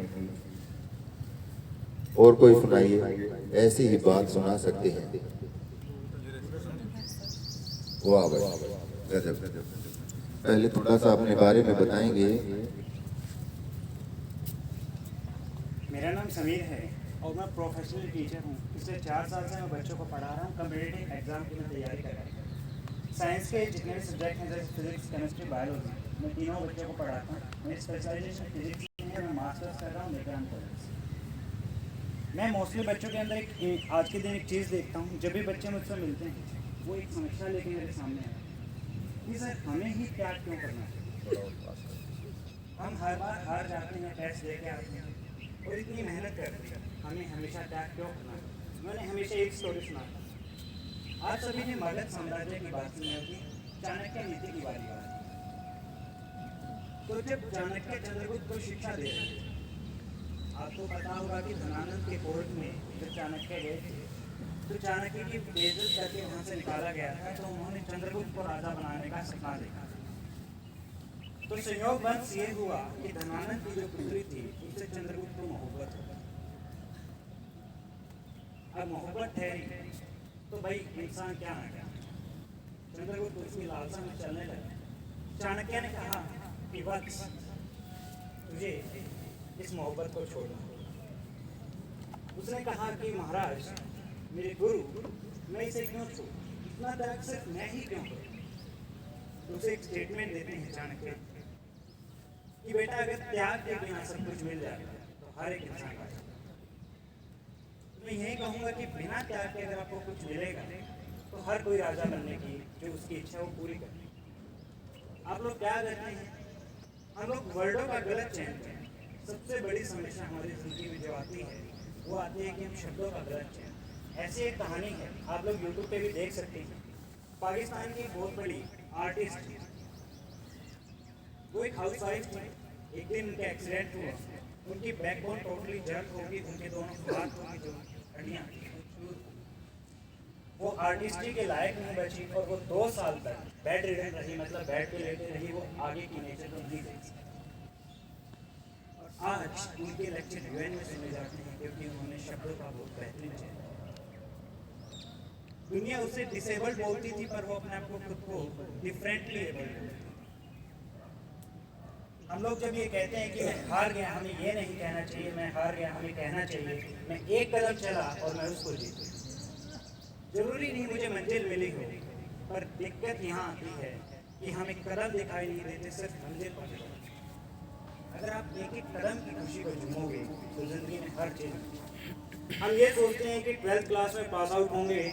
और कोई सुनाइए, ऐसी ही बात सुना सकते हैं। वाह भाई, गजब। पहले थोड़ा सा अपने बारे में बताएंगे। मेरा नाम समीर है और मैं प्रोफेशनल टीचर हूँ। पिछले 4 साल से मैं बच्चों को पढ़ा रहा हूँ। कम्पिटिटिव एग्जाम की मैं तैयारी कर रहा हूँ। साइंस के जितने भी सब्जेक्ट हैं जैसे फिजिक्स, केमिस्ट्री, बायोलॉजी, मैं तीनों बच्चों को पढ़ाता हूँ। मेरी स्पेशलाइजेशन फिजिक्स में है। मैं मास्टर्स कर रहा हूँ नेकीराम कॉलेज से। मैं मोस्टली बच्चों के अंदर आज के दिन एक चीज़ देखता हूँ। जब भी बच्चे मुझसे मिलते हैं वो एक समस्या लेके मेरे सामने आए कि सर हमें ही त्याग क्यों करना है। हम हर बार हार जाते हैं, टेस्ट लेके आते हैं और इतनी मेहनत करते हैं, हमें हमेशा त्याग क्यों करना है। मैंने हमेशा एक स्टोरी सुना था। आप सभी ने मगध साम्राज्य की बात सुनी होगी, चाणक्य नीति की बात। तो जब चाणक्य चंद्रगुप्त को शिक्षा दे रहे थे, आपको पता होगा कि धनानंद के कोर्ट में जब चाणक्य गए थे तो चाणक्य की बेइज्जत करके वहाँ से निकाला गया था। तो उन्होंने चंद्रगुप्त को राजा बनाने का सपना देखा। तो संयोगवश ये हुआ कि धनानंद की जो पुत्री थी उससे चंद्रगुप्त को मोहब्बत हो। अब मोहब्बत ठहरी तो भाई इंसान क्या ना क्या, चंद्रगुप्त उसकी लालसा में चलने लगे। चाणक्य ने कहा कि वत्स तुझे इस मोहब्बत को छोड़ना। उसने कहा कि महाराज मेरे गुरु, मैं इसे क्यों छू, इतना त्याग सिर्फ मैं ही क्यों करूं? तो उसे एक स्टेटमेंट देते हैं चाणक्य कि बेटा अगर त्याग के बिना सब कुछ मिल जाए तो हर एक इंसान का मैं यही कहूँगा कि बिना त्याग के अगर आपको कुछ मिलेगा तो हर कोई राजा बनने की जो उसकी इच्छा है वो पूरी करे। आप लोग क्या करते हैं, हम लोग वर्डों का गलत चयन करते हैं। सबसे बड़ी समस्या हमारी जिंदगी में जो आती है वो आती है कि हम शब्दों का गलत चयन। ऐसी एक कहानी है, आप लोग यूट्यूब पे भी देख सकते हैं। पाकिस्तान की बहुत बड़ी आर्टिस्ट थी, वो एक हाउस वाइफ थी। एक दिन उनका एक्सीडेंट हुआ, उनकी बैकबोन टोटली जर्क होगी, उनके दोनों हाथ होगी, जो हड्डियाँ वो आर्टिस्ट्री के लायक नहीं बची और वो 2 साल तक बेड रिडन रही, मतलब बेड पे लेटे रही। वो आगे की नेचर को नहीं देख सकती। और आज उनके लेक्चर यूएन में सुने जाते हैं क्योंकि उन्होंने शब्दों का बहुत बेहतरीन चयन। दुनिया उसे डिसेबल्ड बोलती थी पर वो अपने आप को खुद को डिफरेंटली एबल्ड बोलती थी। हम लोग जब ये कहते हैं कि मैं हार गया, हमें ये नहीं कहना चाहिए मैं हार गया, हमें कहना चाहिए मैं एक कदम चला और मैं उसको जीत गया। जरूरी नहीं मुझे मंजिल मिली हो, पर दिक्कत यहाँ आती है कि हमें कदम दिखाई नहीं देते, सिर्फ मंजिल पर। अगर आप एक एक कदम की खुशी को चुमोगे तो जिंदगी में हर चीज। हम ये सोचते हैं कि 12th क्लास में पास आउट होंगे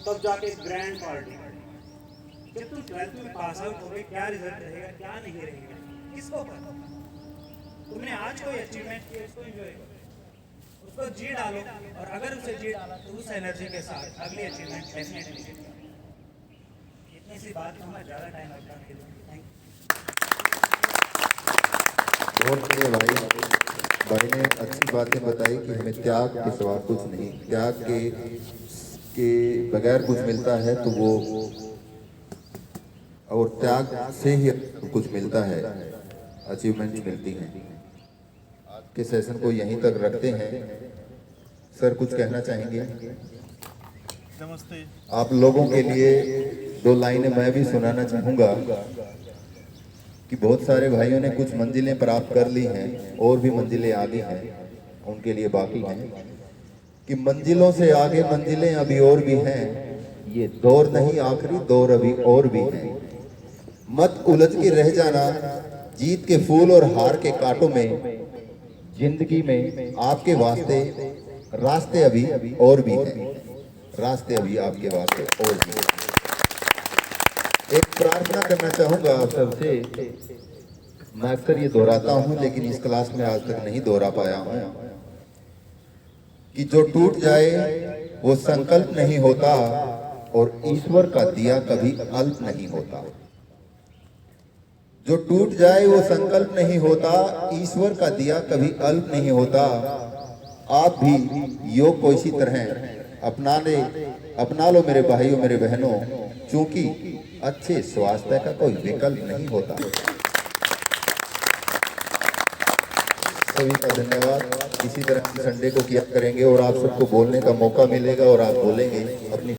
तब जाके ग्रैंड पार्टी। जब तुम 12th में पास आउट होगे क्या रिजल्ट रहेगा क्या नहीं रहेगा किसको पता। तुमने आज कोई अचीवमेंट किया, उसको एंजॉय करो, उसको जी डालो, और अगर उसे जी डाला तो उस एनर्जी के साथ अगली अचीवमेंट डेफिनेटली मिलेगी। इतनी सी बात को मैं ज़्यादा टाइम लगता नहीं दूँगा। Thank you. बहुत बढ़िया भाई ने अच्छी बातें बताई कि हमें त्याग के सिवा कुछ नहीं, त्याग के बगैर कुछ मिलता है तो वो, और त्याग से ही कुछ मिलता है, अचीवमेंट मिलती हैं। आज के सेशन को यहीं तक रखते हैं। सर कुछ कहना चाहेंगे? नमस्ते। आप लोगों के लिए 2 लाइनें मैं भी सुनाना चाहूँगा कि बहुत सारे भाइयों ने कुछ मंजिलें प्राप्त कर ली हैं और भी मंजिलें आगे हैं, उनके लिए बाकी हैं कि मंजिलों से आगे मंजिलें अभी और भी हैं, ये दौर नहीं आखिरी, दौर अभी और भी है। मत उलझ के रह जाना जीत के फूल और हार के कांटों में, जिंदगी में आपके वास्ते रास्ते अभी और भी हैं, रास्ते अभी आपके वास्ते और भी हैं। एक प्रार्थना करना चाहूँगा आप सबसे। मैं अक्सर ये दोहराता हूँ लेकिन इस क्लास में आज तक नहीं दोहरा पाया हूँ कि जो टूट जाए वो संकल्प नहीं होता और ईश्वर का दिया कभी अल्प नहीं होता। जो टूट जाए वो संकल्प नहीं होता, ईश्वर का दिया कभी अल्प नहीं होता। आप भी योग को इसी तरह अपना लो मेरे भाइयों मेरे बहनों, क्योंकि अच्छे स्वास्थ्य का कोई विकल्प नहीं होता। सभी का धन्यवाद। इसी तरह संडे को किया करेंगे और आप सबको बोलने का मौका मिलेगा और आप बोलेंगे अपनी